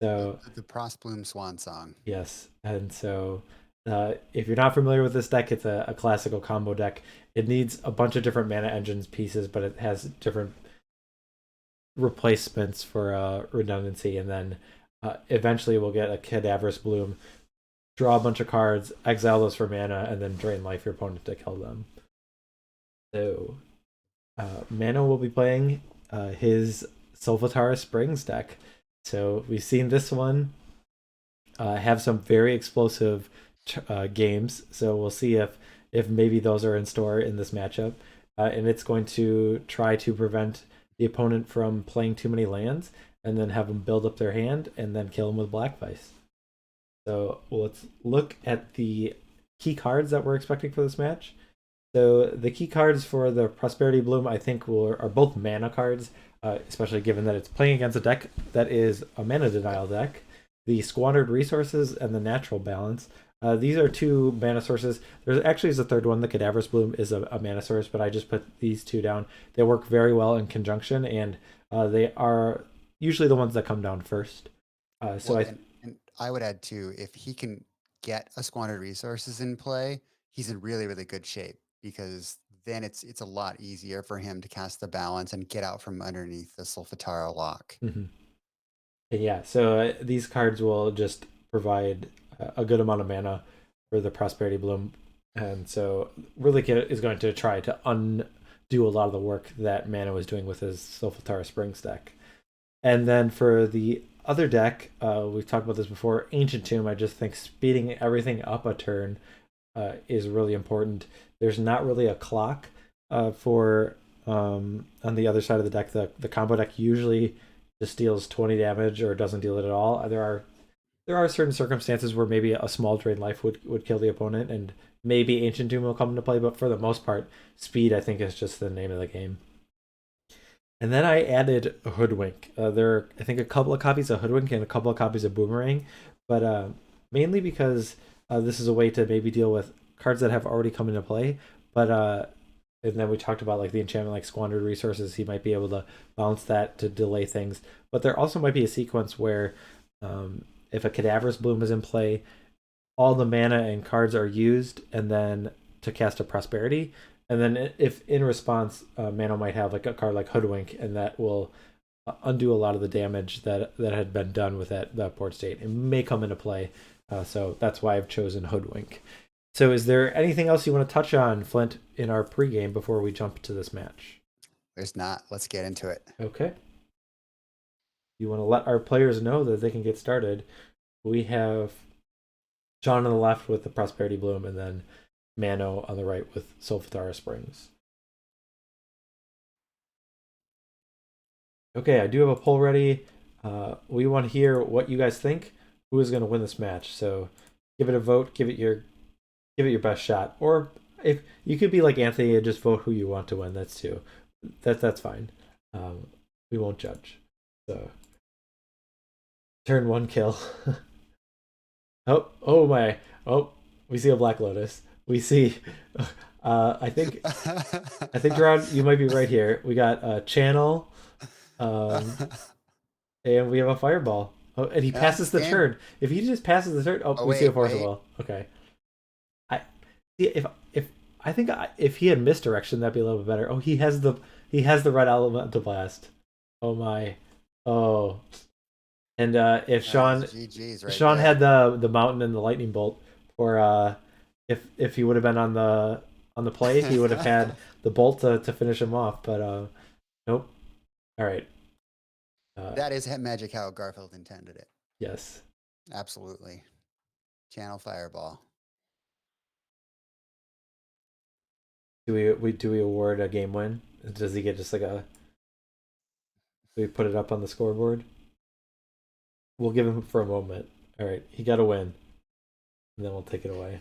So the Pros Bloom Swan Song. Yes, and so if you're not familiar with this deck, it's a classical combo deck. It needs a bunch of different mana engines pieces, but it has different replacements for redundancy, and then eventually we'll get a Cadaverous Bloom, draw a bunch of cards, exile those for mana, and then drain life your opponent to kill them. So Mano will be playing his Solfatara Springs deck. So we've seen this one have some very explosive games. So we'll see if maybe those are in store in this matchup. And it's going to try to prevent the opponent from playing too many lands and then have them build up their hand and then kill them with Black Vice. So let's look at the key cards that we're expecting for this match. So the key cards for the Prosperity Bloom, I think, are both mana cards, especially given that it's playing against a deck that is a mana denial deck. The Squandered Resources and the Natural Balance. These are 2 mana sources. There actually is a third one. The Cadaverous Bloom is a mana source, but I just put these 2 down. They work very well in conjunction, and they are usually the ones that come down first. And I would add too, if he can get a Squandered Resources in play, he's in really, really good shape, because then it's a lot easier for him to cast the Balance and get out from underneath the Solfatara lock. Mm-hmm. Yeah, so these cards will just provide a good amount of mana for the Prosperity Bloom, and so really is going to try to undo a lot of the work that Mana was doing with his Solfatara Springs deck. And then for the other deck, we've talked about this before, Ancient Tomb. I just think speeding everything up a turn is really important. There's not really a clock for on the other side of the deck. The combo deck usually just deals 20 damage or doesn't deal it at all. There are certain circumstances where maybe a small drain life would kill the opponent, and maybe Ancient Tomb will come into play, but for the most part, speed, I think, is just the name of the game. And then I added Hoodwink. There are, I think, a couple of copies of Hoodwink and a couple of copies of Boomerang, but mainly because this is a way to maybe deal with cards that have already come into play. But and then we talked about like the enchantment, like Squandered Resources. He might be able to bounce that to delay things. But there also might be a sequence where if a Cadaverous Bloom is in play, all the mana and cards are used, and then to cast a Prosperity. And then if in response, Mano might have like a card like Hoodwink, and that will undo a lot of the damage that had been done with that board state. It may come into play, so that's why I've chosen Hoodwink. So is there anything else you want to touch on, Flint, in our pregame before we jump to this match? There's not. Let's get into it. Okay. You want to let our players know that they can get started. We have Shawn on the left with the Prosperity Bloom, and then Mano on the right with Solfatara Springs. Okay, I do have a poll ready. We want to hear what you guys think. Who is going to win this match? So give it a vote. Give it your best shot. Or if you could be like Anthony and just vote who you want to win. That's too. That's fine. We won't judge. So turn 1 kill. Oh my. Oh, we see a Black Lotus. We see. I think Gerard, you might be right here. We got a channel. And we have a fireball. Oh, and he passes the turn. If he just passes the turn, we see a force wall. Okay. If he had misdirection, that'd be a little bit better. Oh, he has the red element to blast. Oh my. Oh. And if Shawn had the mountain and the lightning bolt, or if he would have been on the play, he would have had the bolt to finish him off. But nope. All right. That is magic how Garfield intended it. Yes. Absolutely. Channel Fireball. Do we award a game win? Does he get just like a? Do we put it up on the scoreboard? We'll give him for a moment. All right, he got a win, and then we'll take it away.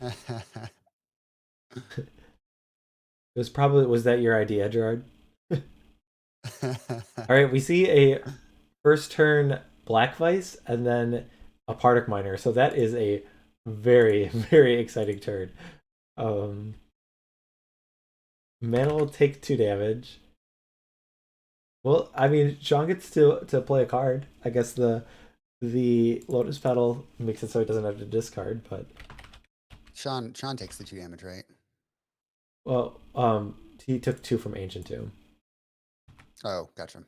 Was that your idea, Gerard? All right, we see a first turn Black Vice and then a Particle Miner. So that is a very, very exciting turn. Mana will take 2 damage. Well, I mean, Shawn gets to play a card. I guess the Lotus Petal makes it so he doesn't have to discard, but Shawn takes the 2 damage, right? Well, he took 2 from Ancient Tomb. Oh, gotcha.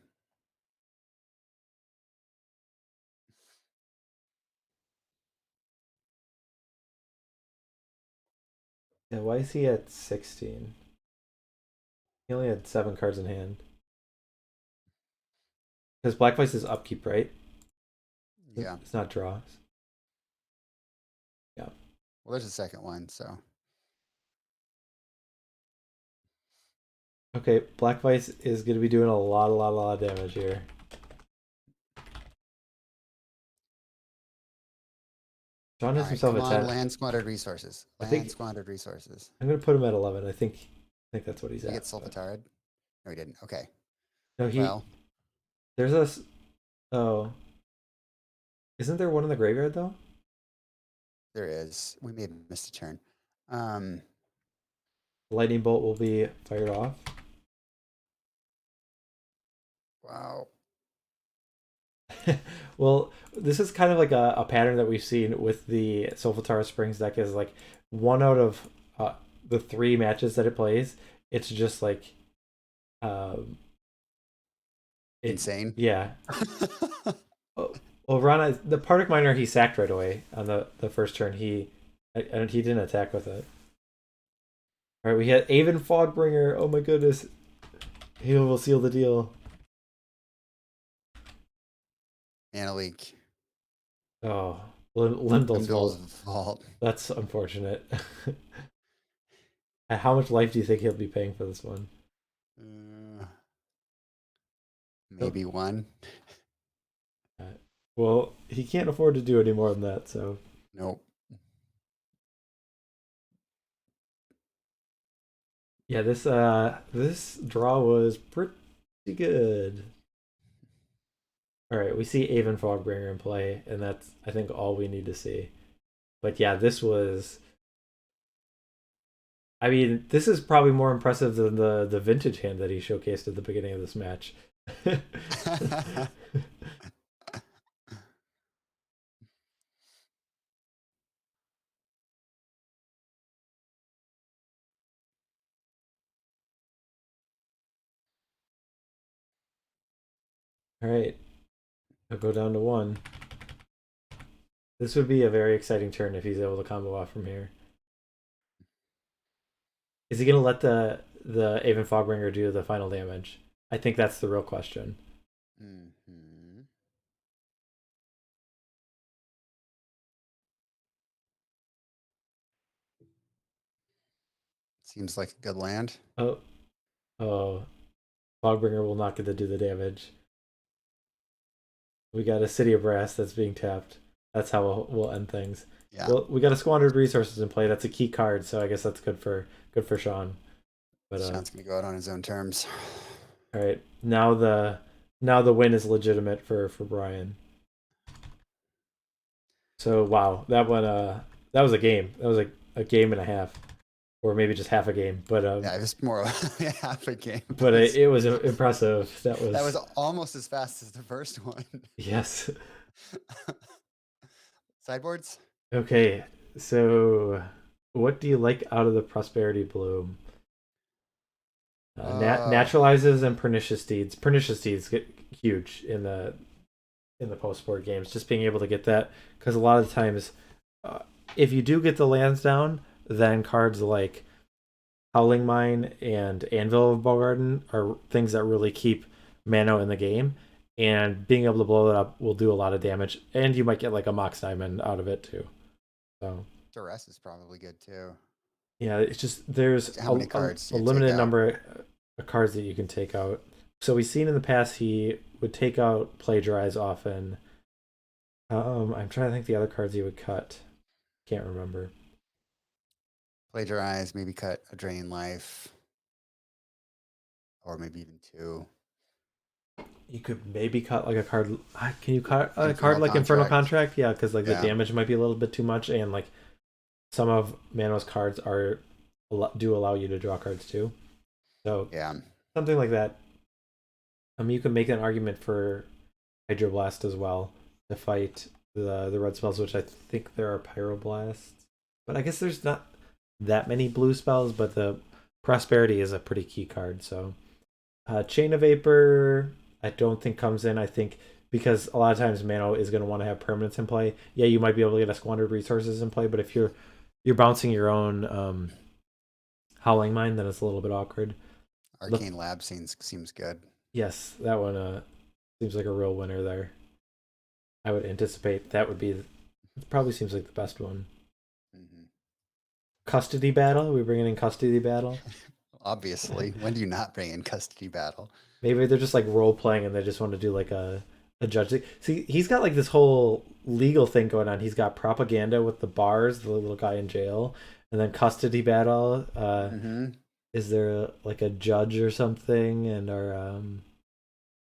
Yeah, why is he at 16? He only had 7 cards in hand. Because Black Vice is upkeep, right? Yeah. It's not draws. Yeah. Well, there's a second one, so. Okay, Black Vice is going to be doing a lot of damage here. Shawn has himself at 10. Land Squandered Resources. Squandered Resources. I'm going to put him at 11. I think that's what he's at. He gets Solfatara? No, he didn't. Okay. No, there's a... Oh. Isn't there one in the graveyard, though? There is. We may have missed a turn. Lightning Bolt will be fired off. Wow. Well, this is kind of like a pattern that we've seen with the Solfatara Springs deck is like 1 out of the 3 matches that it plays, it's just like insane. Yeah. Well, Rana, the Particle Miner he sacked right away on the first turn. He didn't attack with it. All right, we had Aven Fogbringer. Oh my goodness, he will seal the deal. Manolakos. Oh, Limdol's Vault. That's unfortunate. How much life do you think he'll be paying for this one? Maybe 1. Well, he can't afford to do any more than that, so. Nope. Yeah, this draw was Pretty good. All right, we see Avon Fogbringer in play, and that's, I think, all we need to see. But yeah, this was. I mean, this is probably more impressive than the vintage hand that he showcased at the beginning of this match. All right, I'll go down to 1. This would be a very exciting turn if he's able to combo off from here. Is he going to let the Avon Fogbringer do the final damage? I think that's the real question. Mm-hmm. Seems like a good land. Oh, Fogbringer will not get to do the damage. We got a City of Brass that's being tapped. That's how we'll end things. Yeah. Well, we got a Squandered Resources in play. That's a key card, so I guess that's good for Shawn. But Shawn's gonna go out on his own terms. All right, now the win is legitimate for Bryan. So wow, that one that was a game. That was a game and a half, or maybe just half a game. But yeah, it was more half a game. But it was impressive. That was almost as fast as the first one. Yes. Sideboards. Okay, so what do you like out of the Prosperity Bloom? Naturalizes and Pernicious Deeds. Pernicious Deeds get huge in the post-board games. Just being able to get that, because a lot of the times, if you do get the lands down, then cards like Howling Mine and Anvil of Bowgarden are things that really keep mana in the game, and being able to blow it up will do a lot of damage, and you might get like a Mox Diamond out of it too. So Duress is probably good too. Yeah, it's just there's how many cards a limited number of cards that you can take out. So we've seen in the past he would take out Plagiarize often. I'm trying to think the other cards he would cut. Can't remember. Plagiarize, maybe cut a Drain Life, or maybe even 2. You could maybe cut like a card. Can you cut a card like Infernal Contract? Yeah, because like the damage might be a little bit too much, and like some of Mano's cards do allow you to draw cards too. So yeah, something like that. You can make an argument for Hydroblast as well to fight the red spells, which I think there are Pyroblasts. But I guess there's not that many blue spells, but the Prosperity is a pretty key card. So Chain of Vapor, I don't think comes in. I think because a lot of times Mano is going to want to have permanents in play. Yeah, you might be able to get a Squandered Resources in play, but if you're bouncing your own Howling Mine, then it's a little bit awkward. Arcane Lab seems good. Yes, that one seems like a real winner there. I would anticipate that would be. It probably seems like the best one. Mm-hmm. Custody Battle. We bringing in Custody Battle. Obviously, when do you not bring in Custody Battle? Maybe they're just like role playing and they just want to do like a judge thing. See, he's got like this whole legal thing going on. He's got propaganda with the bars, the little guy in jail, and then Custody Battle. Is there like a judge or something? And our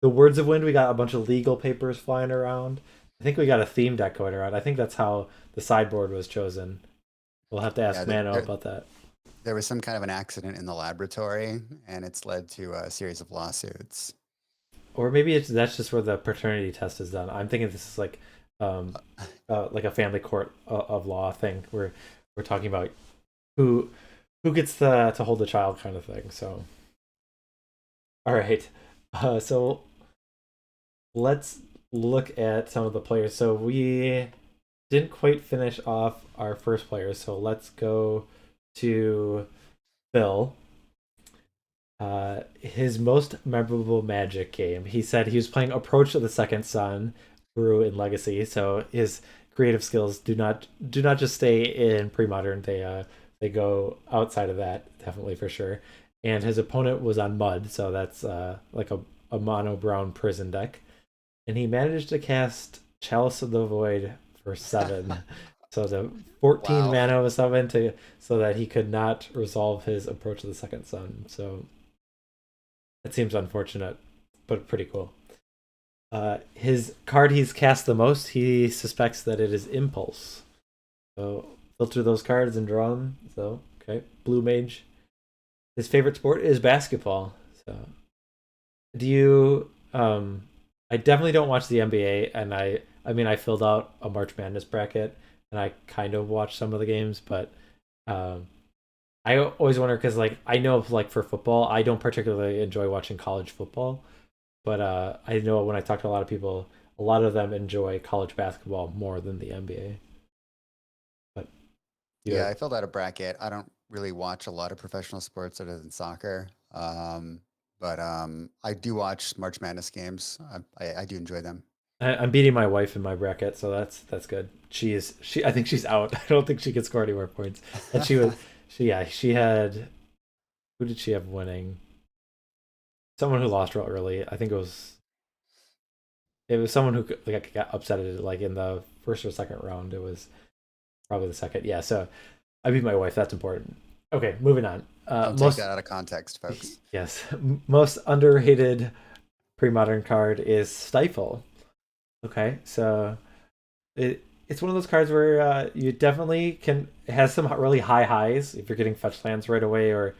the Words of Wind, we got a bunch of legal papers flying around. I think we got a theme deck going around. I think that's how the sideboard was chosen. We'll have to ask Mano about that. There was some kind of an accident in the laboratory, and it's led to a series of lawsuits. Or maybe that's just where the paternity test is done. I'm thinking this is like a family court of law thing where we're talking about who gets to hold the child kind of thing. So, all right. So let's look at some of the players. So we didn't quite finish off our first player. So let's go to Phil. His most memorable Magic game. He said he was playing Approach of the Second Sun, Brew in Legacy. So his creative skills do not just stay in Premodern. They go outside of that, definitely for sure. And his opponent was on Mud, so that's like a mono brown prison deck. And he managed to cast Chalice of the Void for 7. So the 14 mana of a summon so that he could not resolve his Approach of the Second Sun. So that seems unfortunate. but pretty cool. His card he's cast the most, he suspects that it is Impulse. So filter those cards and draw them. So, okay, Blue Mage. His favorite sport is basketball. So, do you? I definitely don't watch the NBA, and I mean, I filled out a March Madness bracket, and I kind of watched some of the games, but I always wonder because, like, I know, like, for football, I don't particularly enjoy watching college football, but I know when I talk to a lot of people, a lot of them enjoy college basketball more than the NBA. But yeah, I filled out a bracket. I don't really watch a lot of professional sports other than soccer. But I do watch March Madness games. I do enjoy them. I'm beating my wife in my bracket, so that's good. She I think she's out. I don't think she can score any more points. And she had, who did she have winning? Someone who lost real early. I think it was someone who like got upset at it like in the first or second round. It was probably the second. Yeah, so I beat my wife. That's important. Okay, moving on. Don't take that out of context, folks. Yes, most underrated pre-modern card is Stifle. Okay, so it's one of those cards where you definitely can. It has some really high highs if you're getting fetch lands right away, or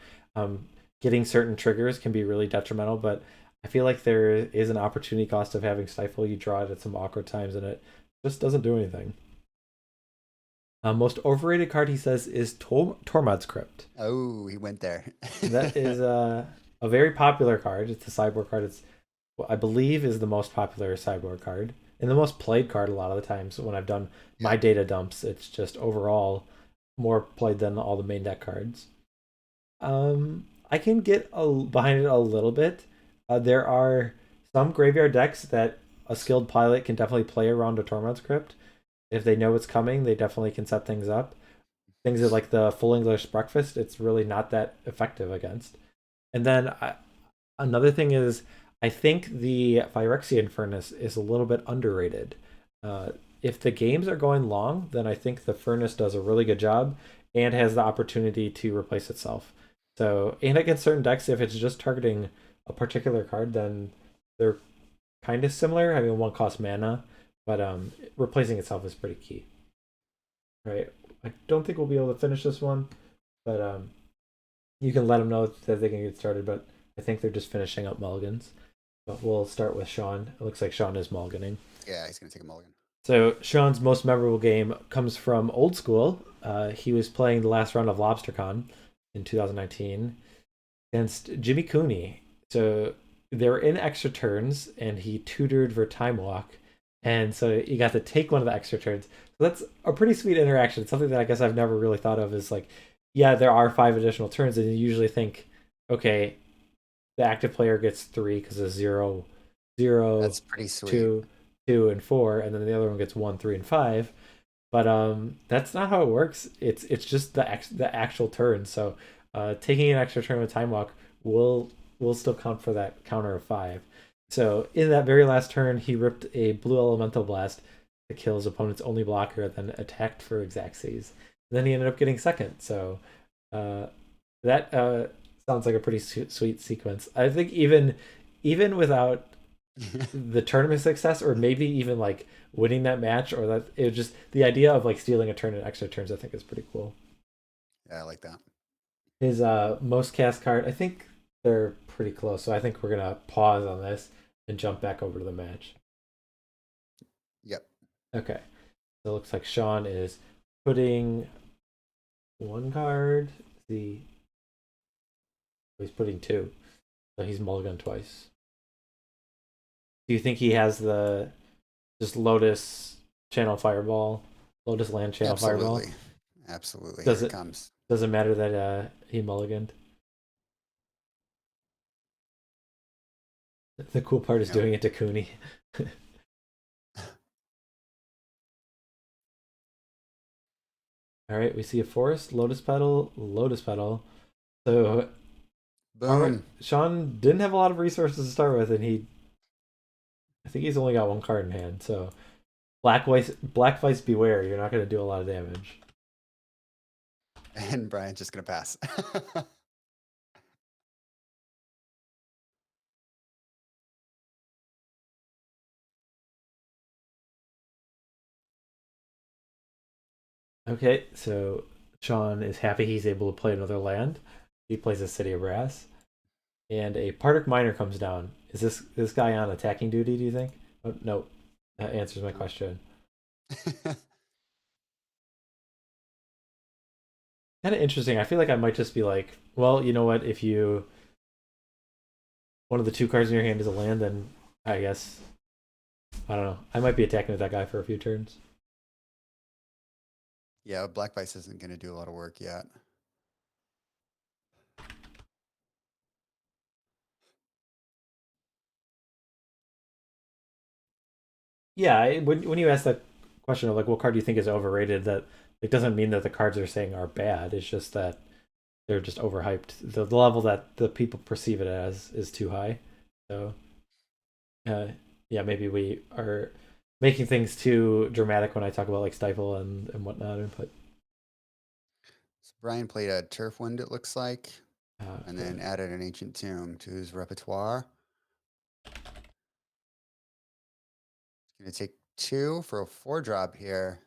getting certain triggers can be really detrimental. But I feel like there is an opportunity cost of having Stifle. You draw it at some awkward times, and it just doesn't do anything. Most overrated card, he says, is Tormod's Crypt. Oh, he went there. That is a very popular card. It's a sideboard card. It's, I believe, is the most popular sideboard card and the most played card a lot of the times. When I've done my data dumps, it's just overall more played than all the main deck cards. I can get behind it a little bit. There are some graveyard decks that a skilled pilot can definitely play around a Tormod's Crypt. If they know it's coming, they definitely can set things up. Things that like the Full English Breakfast, it's really not that effective against. And then another thing is, I think the Phyrexian Furnace is a little bit underrated. If the games are going long, then I think the Furnace does a really good job and has the opportunity to replace itself. So, and against certain decks, if it's just targeting a particular card, then they're kind of similar. I mean, one costs mana, but replacing itself is pretty key. Right? I don't think we'll be able to finish this one, but you can let them know that they can get started. But I think they're just finishing up mulligans. But we'll start with Shawn. It looks like Shawn is mulliganing. Yeah, he's going to take a mulligan. So Shawn's most memorable game comes from old school. He was playing the last round of LobsterCon in 2019 against Jimmy Cooney. So they were in extra turns, and he tutored for Time Walk. And so you got to take one of the extra turns. So that's a pretty sweet interaction. It's something that I guess I've never really thought of is like, yeah, there are 5 additional turns, and you usually think, okay, the active player gets 3 because of 0, 0, that's pretty sweet. 2, and 4, and then the other one gets 1, 3, and 5. But that's not how it works. It's just the actual turn. So taking an extra turn with Time Walk will still count for that counter of 5. So in that very last turn, he ripped a blue elemental blast to kill his opponent's only blocker, then attacked for Xaxes. And then he ended up getting second. So that sounds like a pretty sweet sequence. I think even without the tournament success, or maybe even like winning that match, or that it just the idea of like stealing a turn in extra turns, I think is pretty cool. Yeah, I like that. His most cast card, I think they're pretty close, so I think we're gonna pause on this and jump back over to the match. Yep. Okay. So it looks like Shawn is putting one card. He's putting 2. So he's mulligan twice. Do you think he has the just Lotus Channel Fireball, Lotus Land Channel Absolutely. Fireball? Absolutely. Does Here it comes. Does it matter that he mulliganed? The cool part is doing it to Cooney. All right, we see a forest, Lotus Petal, Lotus Petal. So boom. Shawn didn't have a lot of resources to start with, and I think he's only got 1 card in hand. So Black Vice beware, you're not going to do a lot of damage. And Bryan's just going to pass. Okay, so Shawn is happy he's able to play another land. He plays a City of Brass. And a Partick Miner comes down. Is this guy on attacking duty, do you think? Oh, no. That answers my question. Kind of interesting. I feel like I might just be like, well, you know what? If one of the 2 cards in your hand is a land, then I guess I don't know. I might be attacking with that guy for a few turns. Yeah, Black Vice isn't going to do a lot of work yet. Yeah, when you ask that question of like what card do you think is overrated, that it doesn't mean that the cards they're saying are bad. It's just that they're just overhyped. The level that the people perceive it as is too high. So, yeah, maybe we are making things too dramatic when I talk about like Stifle and whatnot input. So Bryan played a Turf Wind, it looks like, and Okay. then added an Ancient Tomb to his repertoire. Going to take 2 for a 4-drop here.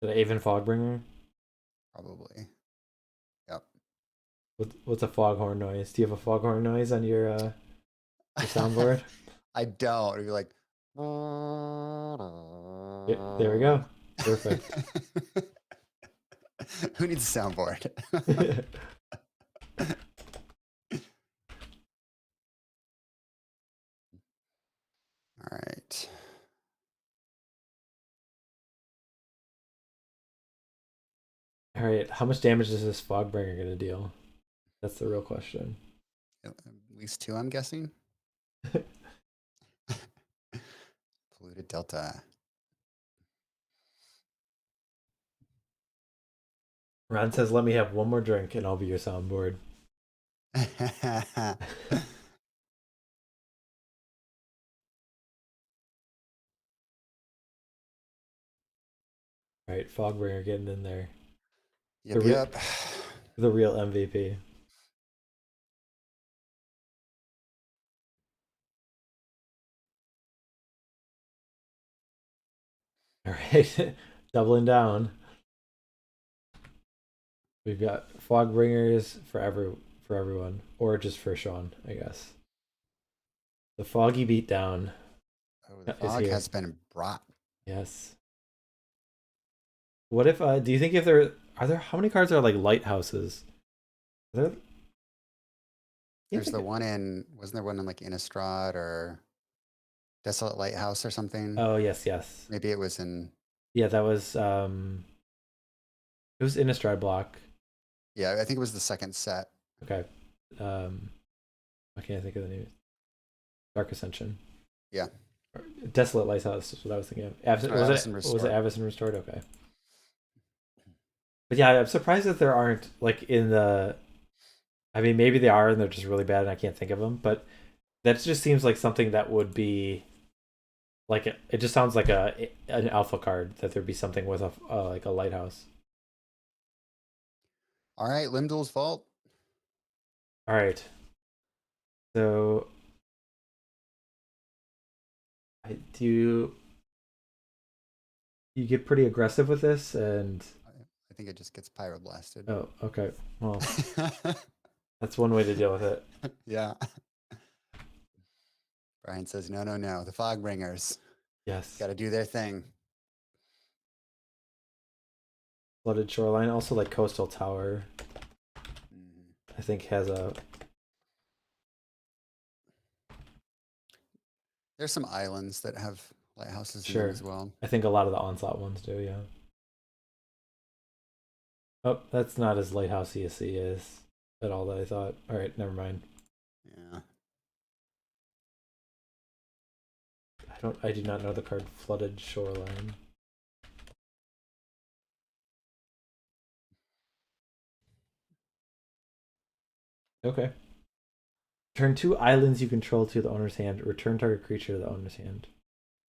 The Aven Fogbringer. Probably. Yep. What's a foghorn noise? Do you have a foghorn noise on your soundboard? I don't. It'd be like. There we go. Perfect. Who needs a soundboard? All right. All right. How much damage is this Fogbringer going to deal? That's the real question. At least 2, I'm guessing. Polluted Delta. Ron says, "Let me have one more drink, and I'll be your soundboard." All right, Fogbringer getting in there. Yep. The real MVP. All right, doubling down. We've got Fogbringers for everyone, or just for Shawn, I guess. The Foggy Beatdown. Oh, the fog has been brought. Yes. What if? Do you think if there are there how many cards are like lighthouses? Are there, There's the one in. Wasn't there one in like Innistrad or Desolate Lighthouse or something? Oh yes. Maybe it was in. Yeah, that was it was Innistrad block. Yeah, I think it was the second set. Okay. I can't think of the name. Dark Ascension. Yeah. Desolate Lighthouse is what I was thinking of. Was it Avacyn Restored? Okay. But yeah, I'm surprised that there aren't like in the. I mean, maybe they are, and they're just really bad, and I can't think of them. But that just seems like something that would be like it just sounds like an alpha card that there'd be something with a like a lighthouse. All right, Limdol's Vault. All right. So, do you get pretty aggressive with this, and I think it just gets pyroblasted. oh, okay. Well, that's one way to deal with it. Yeah. Bryan says, no. The Fogbringers. Yes. Got to do their thing. Flooded Shoreline, also like Coastal Tower. I think has a. There's some islands that have lighthouses in them as well. I think a lot of the Onslaught ones do, yeah. Oh, that's not as lighthousey as he is at all that I thought. All right, never mind. Yeah. I do not know the card Flooded Shoreline. Okay. Turn 2 islands you control to the owner's hand. Return target creature to the owner's hand.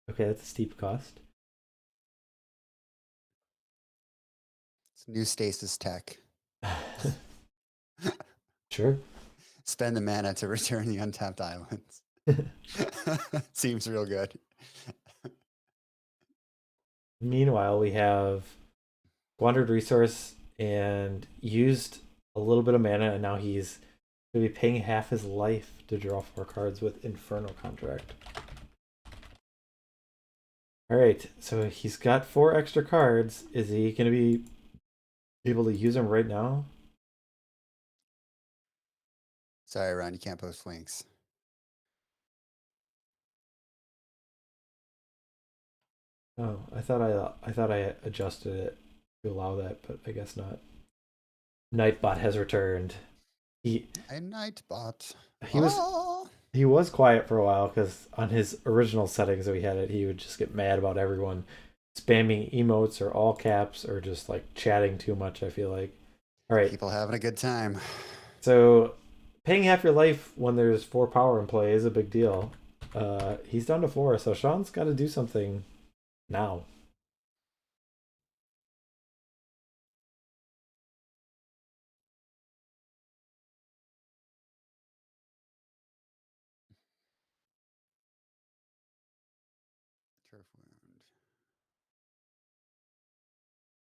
Okay, that's a steep cost. It's new stasis tech. Sure. Spend the mana to return the untapped islands. Seems real good. Meanwhile, we have squandered resource and used a little bit of mana, and now he's going to be paying half his life to draw 4 cards with Infernal Contract. Alright, so he's got 4 extra cards. Is he going to be able to use them right now? Sorry, Ron, you can't post links. Oh, I thought I adjusted it to allow that, but I guess not. Nightbot has returned. A Nightbot. He was quiet for a while because on his original settings that we had it, he would just get mad about everyone spamming emotes or all caps or just like chatting too much, I feel like. All right. People having a good time. So paying half your life when there's 4 power in play is a big deal. He's down to 4, so Shawn's got to do something now. Turf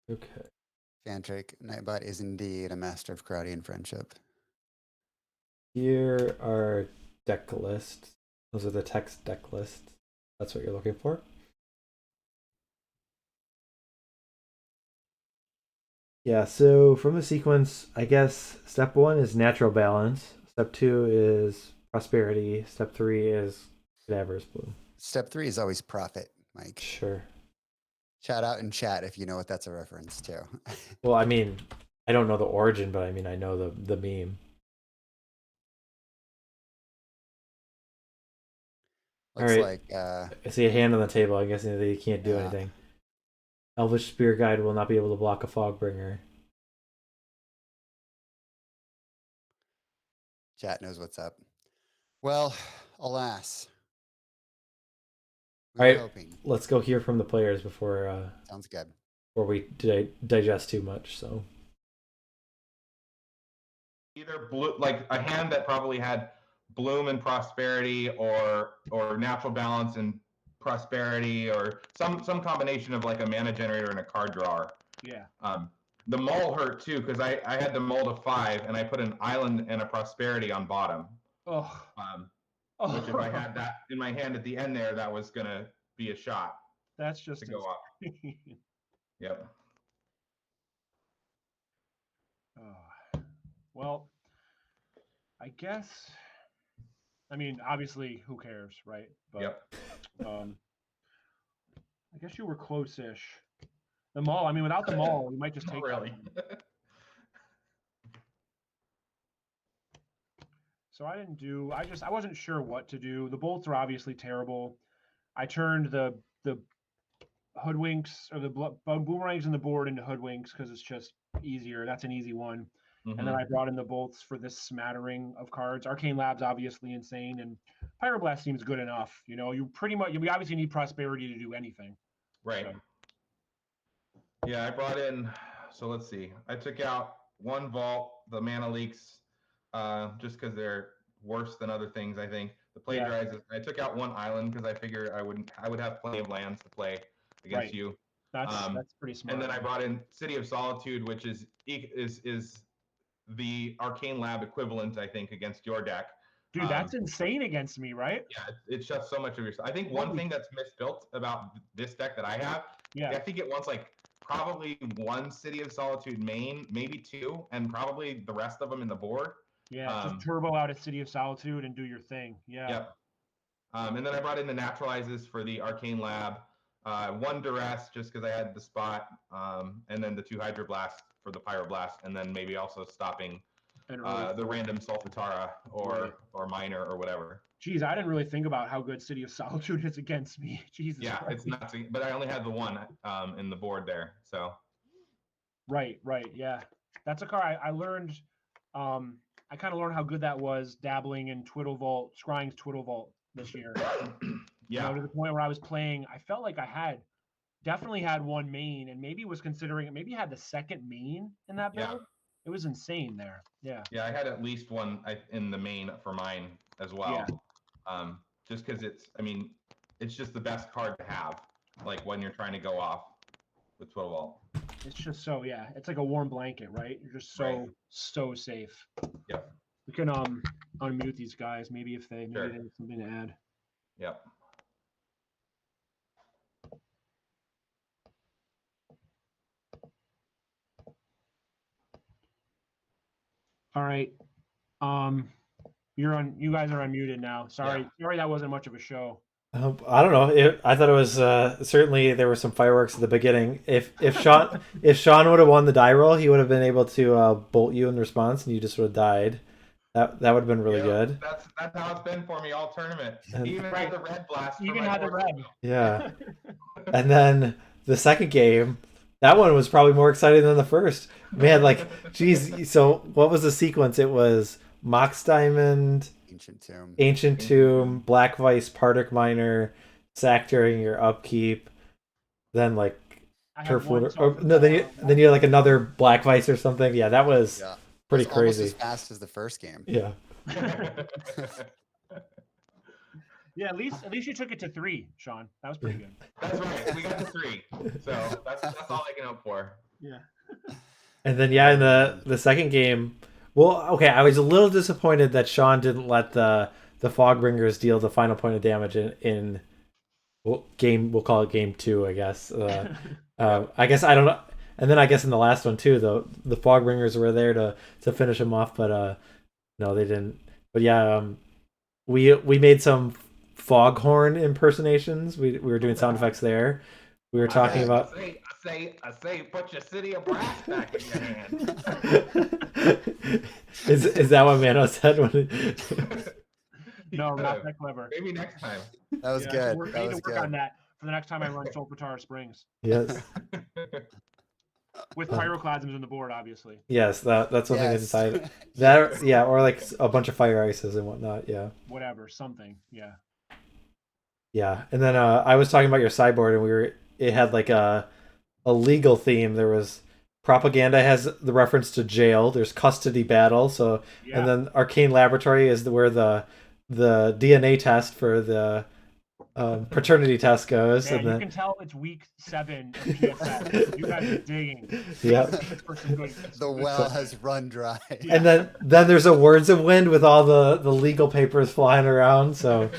Wound. Okay. Fantric, Nightbot is indeed a master of karate and friendship. Here are deck lists. Those are the text deck lists. That's what you're looking for. Yeah, so from the sequence, I guess step 1 is natural balance. Step 2 is prosperity. Step 3 is cadaverous bloom. Step 3 is always profit, Mike. Sure. Shout out in chat if you know what that's a reference to. Well, I mean, I don't know the origin, but I mean, I know the meme. Looks like I see a hand on the table. I'm guessing that you can't do anything. Elvish Spear Guide will not be able to block a Fogbringer. Chat knows what's up. Well, alas. All right, let's go hear from the players before. Sounds good. Before we digest too much. So either blue, like a hand that probably had bloom and prosperity, or natural balance and prosperity, or some combination of like a mana generator and a card drawer. Yeah. The mull hurt too because I had the mull to 5 and I put an island and a prosperity on bottom. Oh. Which if I had that in my hand at the end there, that was gonna be a shot. That's just to go up. Yep. Well, I guess. I mean, obviously, who cares, right? But, yep. I guess you were close-ish. The mall. I mean, without the mall, you might just take. Really. So I didn't do. I wasn't sure what to do. The bolts are obviously terrible. I turned the hoodwinks or the boomerangs in the board into hoodwinks because it's just easier. That's an easy one. Mm-hmm. And then I brought in the bolts for this smattering of cards. Arcane Lab's obviously insane, and Pyroblast seems good enough. You know, we obviously need prosperity to do anything. Right. So. Yeah, I brought in. So let's see. I took out 1 vault, the mana leaks, just because they're worse than other things. I think the plagiarizes. Yeah. I took out 1 island because I figured I would have plenty of lands to play against you. That's pretty smart. And then I brought in City of Solitude, which is the Arcane Lab equivalent, I think, against your deck. Dude, that's insane against me, right? Yeah, it shuts so much of your stuff. I think one thing that's misbuilt about this deck that I have, I think it wants like probably 1 City of Solitude main, maybe 2, and probably the rest of them in the board. Yeah, just turbo out a City of Solitude and do your thing. Yeah. Yep. And then I brought in the Naturalizes for the Arcane Lab. 1 Duress just because I had the spot, and then the 2 Hydroblast for the Pyroblast, and then maybe also stopping the random Solfatara or Miner or whatever. Geez, I didn't really think about how good City of Solitude is against me. Jesus. Yeah, Christ. It's nuts, but I only had the 1 in the board there, so. Right, yeah. That's a card I learned. I kind of learned how good that was dabbling in Twiddle Vault, Scrying's Twiddle Vault this year. Yeah. You know, to the point where I was playing, I felt like I definitely had 1 main, and maybe was considering it. Maybe had the 2nd main in that build. Yeah. It was insane there. Yeah. Yeah, I had at least 1 in the main for mine as well. Yeah. Just because it's just the best card to have, like when you're trying to go off. with 12 vault. It's just so, yeah, it's like a warm blanket, right? You're just so safe. Yeah. We can unmute these guys maybe if they have something to add. Yep. All right. You guys are unmuted now. Sorry, that wasn't much of a show. I don't know. I thought it was certainly there were some fireworks at the beginning. If Shawn would have won the die roll, he would have been able to bolt you in response, and you just would have died. That would have been really good. That's how it's been for me all tournament. Even had the red blast. Even had the red. Yeah. And then the second game, that one was probably more exciting than the first. Man, like, geez. So what was the sequence? It was Mox Diamond, Ancient Tomb, Black Vice, Partick Minor, sack during your upkeep, then like Turf Looter. Then you had like another Black Vice or something. Yeah, that was pretty crazy. Almost as fast as the first game. Yeah. Yeah, at least you took it to 3, Shawn. That was pretty good. That's right. We got to 3, so that's all I can hope for. Yeah. And then in the second game. Well, okay, I was a little disappointed that Shawn didn't let the Fogbringers deal the final point of damage in game. We'll call it game 2, I guess. I guess I don't know. And then I guess in the last one too, the Fogbringers were there to finish him off, but no, they didn't. But yeah, we made some foghorn impersonations. We were doing sound effects there. We were talking about. I say, put your city of brass back in your hand. Is that what Mano said? No, not that clever. Maybe next time. That was good. I need to work on that for the next time I run Solfatara Springs. Yes. With pyroclasms in the board, obviously. Yes, that's one thing I decided. That or like a bunch of fire ices and whatnot. Yeah. Whatever, something. Yeah. Yeah, and then I was talking about your sideboard, and it had like a legal theme. There was propaganda has the reference to jail. There's custody battle. So and then Arcane Laboratory is where the DNA test for the paternity test goes. Yeah, and then you can tell it's week 7 of PSS. You guys are digging. Yeah. The well has run dry. And then there's a Words of Wind with all the legal papers flying around. So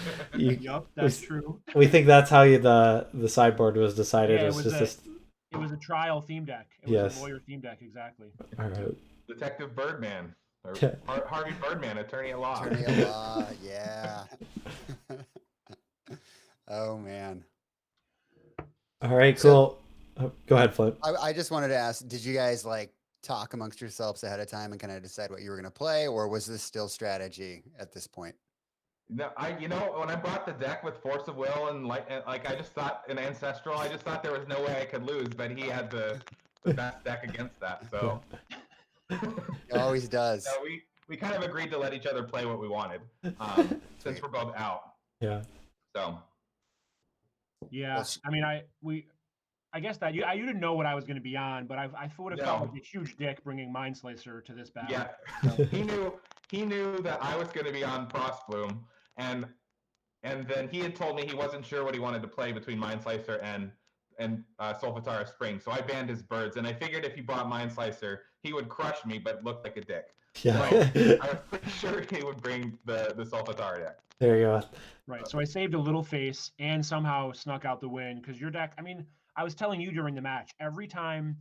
that's true. We think that's how the sideboard was decided. Yeah, it was a trial theme deck. It was a lawyer theme deck, exactly. All right. Detective Birdman. Or Harvey Birdman, attorney at law. Attorney at law, yeah. Oh, man. All right, cool. Go ahead, Flip. I just wanted to ask, did you guys like talk amongst yourselves ahead of time and kind of decide what you were going to play, or was this still strategy at this point? No, when I brought the deck with Force of Will and like I just thought an Ancestral, I just thought there was no way I could lose, but he had the best deck against that. So he always does. So we kind of agreed to let each other play what we wanted, since we're both out. Yeah. So. Yeah, I mean, I guess that you didn't know what I was going to be on, but I would have felt like a huge dick bringing Mind Slicer to this battle. Yeah, so. He knew that I was going to be on Frostbloom, and then he had told me he wasn't sure what he wanted to play between Mind Slicer and Solfatara Spring. So I banned his birds, and I figured if he brought Mind Slicer, he would crush me, but look like a dick. Yeah. So I was pretty sure he would bring the Solfatara deck. There you go. Right. So I saved a little face and somehow snuck out the win because your deck. I mean, I was telling you during the match. Every time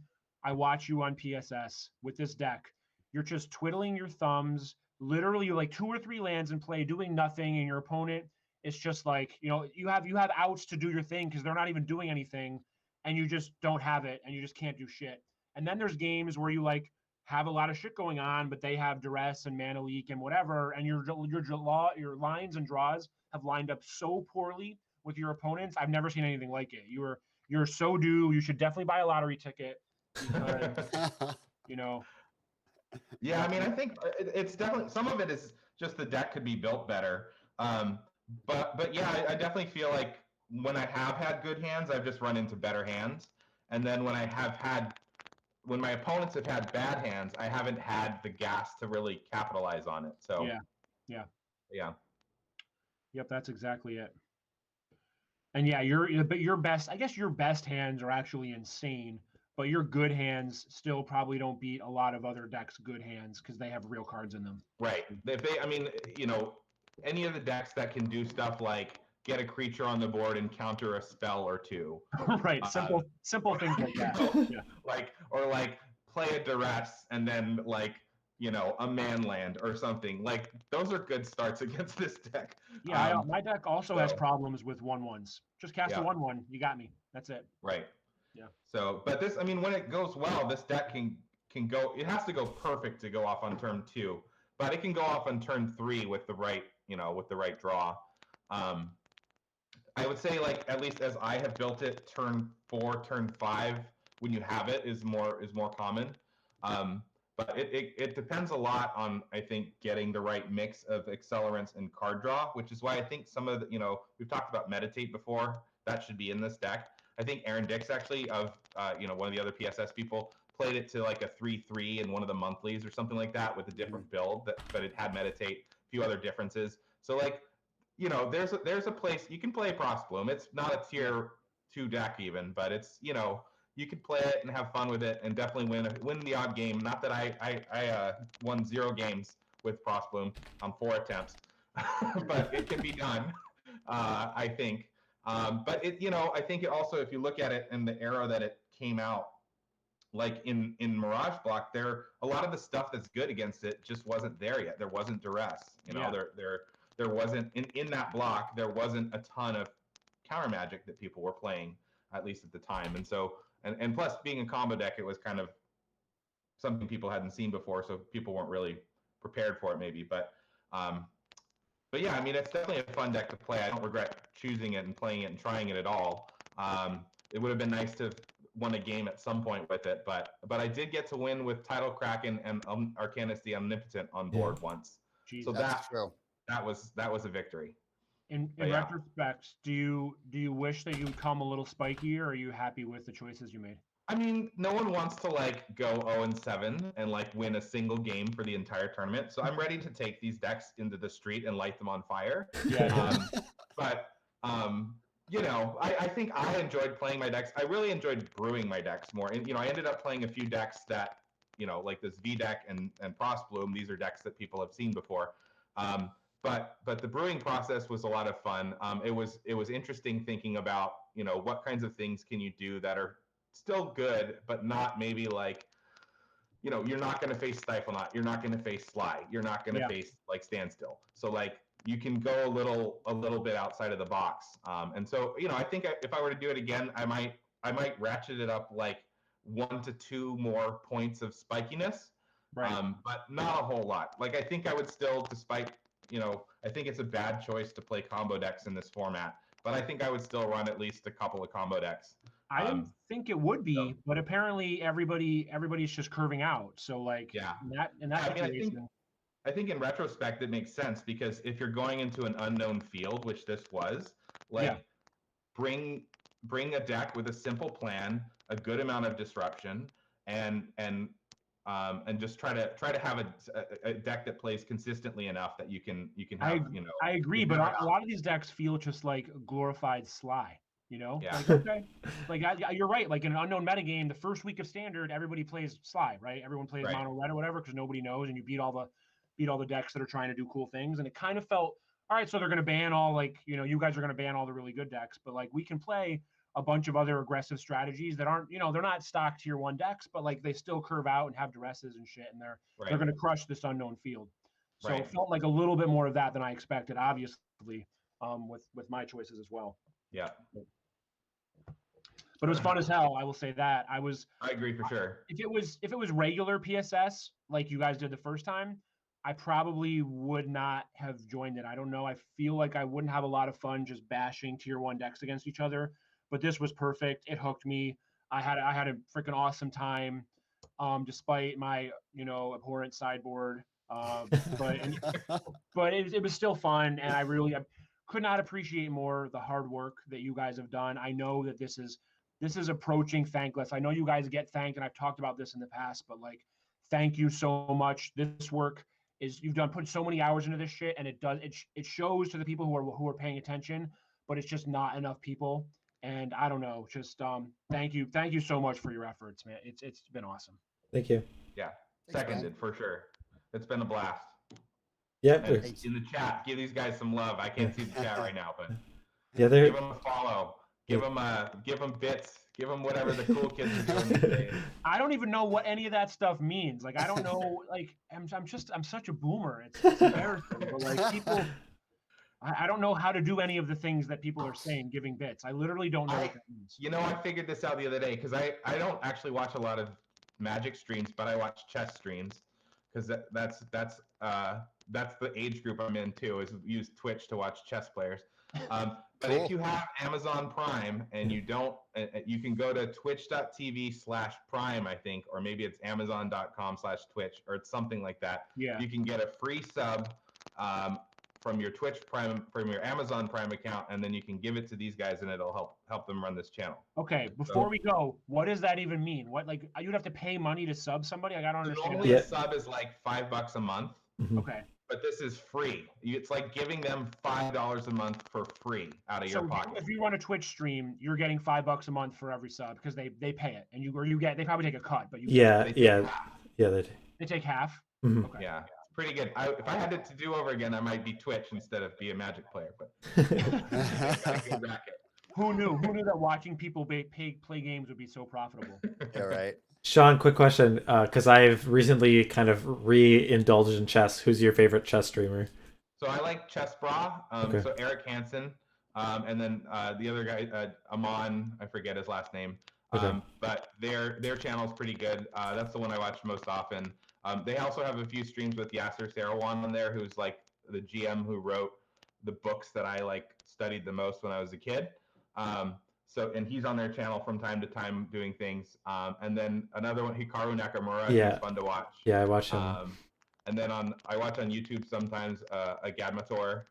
I watch you on PSS with this deck, you're just twiddling your thumbs. Literally, like 2 or 3 lands in play, doing nothing, and your opponent is just like, you have outs to do your thing because they're not even doing anything, and you just don't have it, and you just can't do shit. And then there's games where you like have a lot of shit going on, but they have duress and mana leak and whatever, and your lines and draws have lined up so poorly with your opponents. I've never seen anything like it. You're so due. You should definitely buy a lottery ticket because, Yeah, I mean, I think it's definitely, some of it is just the deck could be built better. But yeah, I definitely feel like when I have had good hands, I've just run into better hands. And then when my opponents have had bad hands, I haven't had the gas to really capitalize on it. So yeah. Yep, that's exactly it. And yeah, your best hands are actually insane. but your good hands still probably don't beat a lot of other decks' good hands because they have real cards in them. Right. I mean, any of the decks that can do stuff like get a creature on the board and counter a spell or two. Right. Simple things like that. Yeah. Like play a duress and then a man land or something. Like those are good starts against this deck. Yeah, my deck also has problems with 1/1s. Just cast a 1/1, you got me. That's it. Right. Yeah. So, but this, I mean, when it goes well, this deck can go. It has to go perfect to go off on turn 2, but it can go off on turn 3 with the right, with the right draw. I would say, at least as I have built it, turn 4, turn 5, when you have it is more common. But it depends a lot on, I think, getting the right mix of accelerants and card draw, which is why I think some of the, we've talked about Meditate before. That should be in this deck. I think Aaron Dix actually of one of the other PSS people played it to like a 3/3 in one of the monthlies or something like that with a different build, but it had Meditate, a few other differences. So there's a place you can play Frostbloom. It's not a tier 2 deck even, but it's you could play it and have fun with it and definitely win the odd game. Not that I won 0 games with Frostbloom on 4 attempts, but it can be done. I think. But I think it also, if you look at it in the era that it came out, like in Mirage Block, a lot of the stuff that's good against it just wasn't there yet. There wasn't duress. There wasn't in that block. There wasn't a ton of counter magic that people were playing, at least at the time. And so, and plus being a combo deck, it was kind of something people hadn't seen before, so people weren't really prepared for it, maybe. But yeah, I mean, it's definitely a fun deck to play. I don't regret choosing it and playing it and trying it at all. It would have been nice to have won a game at some point with it, but I did get to win with Tidal Kraken and Arcanus the Omnipotent on board once. Jeez, so that's true. That was a victory. In retrospect, do you wish that you would come a little spikier, or are you happy with the choices you made? I mean, no one wants to go 0-7 and win a single game for the entire tournament. So I'm ready to take these decks into the street and light them on fire. Yeah. I think I enjoyed playing my decks. I really enjoyed brewing my decks more. And I ended up playing a few decks that, like this V deck and Frostbloom. These are decks that people have seen before. But the brewing process was a lot of fun. It was interesting thinking about what kinds of things can you do that are still good, but not maybe you're not going to face Stifle Knot, you're not going to face Slide, you're not going to face Standstill. So you can go a little bit outside of the box. And so I think if I were to do it again, I might ratchet it up 1 to 2 more points of spikiness, right? But not a whole lot. I think I would still, despite I think it's a bad choice to play combo decks in this format, but I think I would still run at least a couple of combo decks. I didn't think it would be, but apparently everybody's just curving out. So I think in retrospect it makes sense, because if you're going into an unknown field, which this was, bring a deck with a simple plan, a good amount of disruption, and just try to have a deck that plays consistently enough that you can have. I agree, but a lot of these decks feel just like glorified Sly. Yeah. Okay. You're right. In an unknown metagame, the first week of Standard, everybody plays Sly, right? Everyone plays mono red or whatever, because nobody knows, and you beat all the decks that are trying to do cool things. And it kind of felt, all right, so they're going to ban all you guys are going to ban all the really good decks, but we can play a bunch of other aggressive strategies that aren't, they're not stock tier 1 decks, but they still curve out and have duresses and shit, and they're going to crush this unknown field. So it felt like a little bit more of that than I expected, obviously, with my choices as well. Yeah. But it was fun as hell. I will say that. I agree for sure. If it was regular PSS like you guys did the first time, I probably would not have joined it. I don't know. I feel like I wouldn't have a lot of fun just bashing tier 1 decks against each other. But this was perfect. It hooked me. I had a freaking awesome time, despite my abhorrent sideboard. But it was still fun, and I could not appreciate more the hard work that you guys have done. I know that this is approaching thankless. I know you guys get thanked, and I've talked about this in the past, but thank you so much. This work you've put so many hours into this shit, and it shows to the people who are paying attention, but it's just not enough people. And I don't know, just thank you so much for your efforts, man. It's been awesome. Thank you. Yeah, seconded for sure. It's been a blast. Yeah. And in the chat, give these guys some love. I can't see the chat right now, but yeah, give them a follow. Give them bits. Give them whatever the cool kids are doing these days. I don't even know what any of that stuff means. Like, I don't know. Like, I'm such a boomer. It's embarrassing. But like, people, I don't know how to do any of the things that people are saying, giving bits. I literally don't know what that means. You know, I figured this out the other day because I don't actually watch a lot of Magic streams, but I watch chess streams because that's the age group I'm in too. Is use Twitch to watch chess players. But if you have Amazon Prime and you don't, you can go to twitch.tv/prime, I think, or maybe it's amazon.com/twitch, or it's something like that. Yeah. You can get a free sub from your Twitch Prime, from your Amazon Prime account, and then you can give it to these guys, and it'll help them run this channel. Okay, before we go, what does that even mean? What, like, you'd have to pay money to sub somebody? Like, I don't understand. Normally a sub is like $5 a month. Okay. But this is free. It's like giving them $5 a month for free out of your pocket. If you run a Twitch stream, you're getting $5 a month for every sub because they pay it, and they probably take a cut, but they take half. Mm-hmm. Okay. Yeah, it's pretty good. If I had it to do over again, I might be Twitch instead of be a Magic player. But who knew that watching people play games would be so profitable? Yeah, right. Shawn, quick question, because I've recently kind of re-indulged in chess. Who's your favorite chess streamer? So I like Chess Bra. So Eric Hansen, and then the other guy, Amon, I forget his last name. But their channel is pretty good. That's the one I watch most often. They also have a few streams with Yasser Seirawan on there, who's like the GM who wrote the books that I like studied the most when I was a kid. And he's on their channel from time to time doing things. And then another one, Hikaru Nakamura, he's fun to watch. Yeah, I watch him. And then I watch on YouTube sometimes a Gadmator.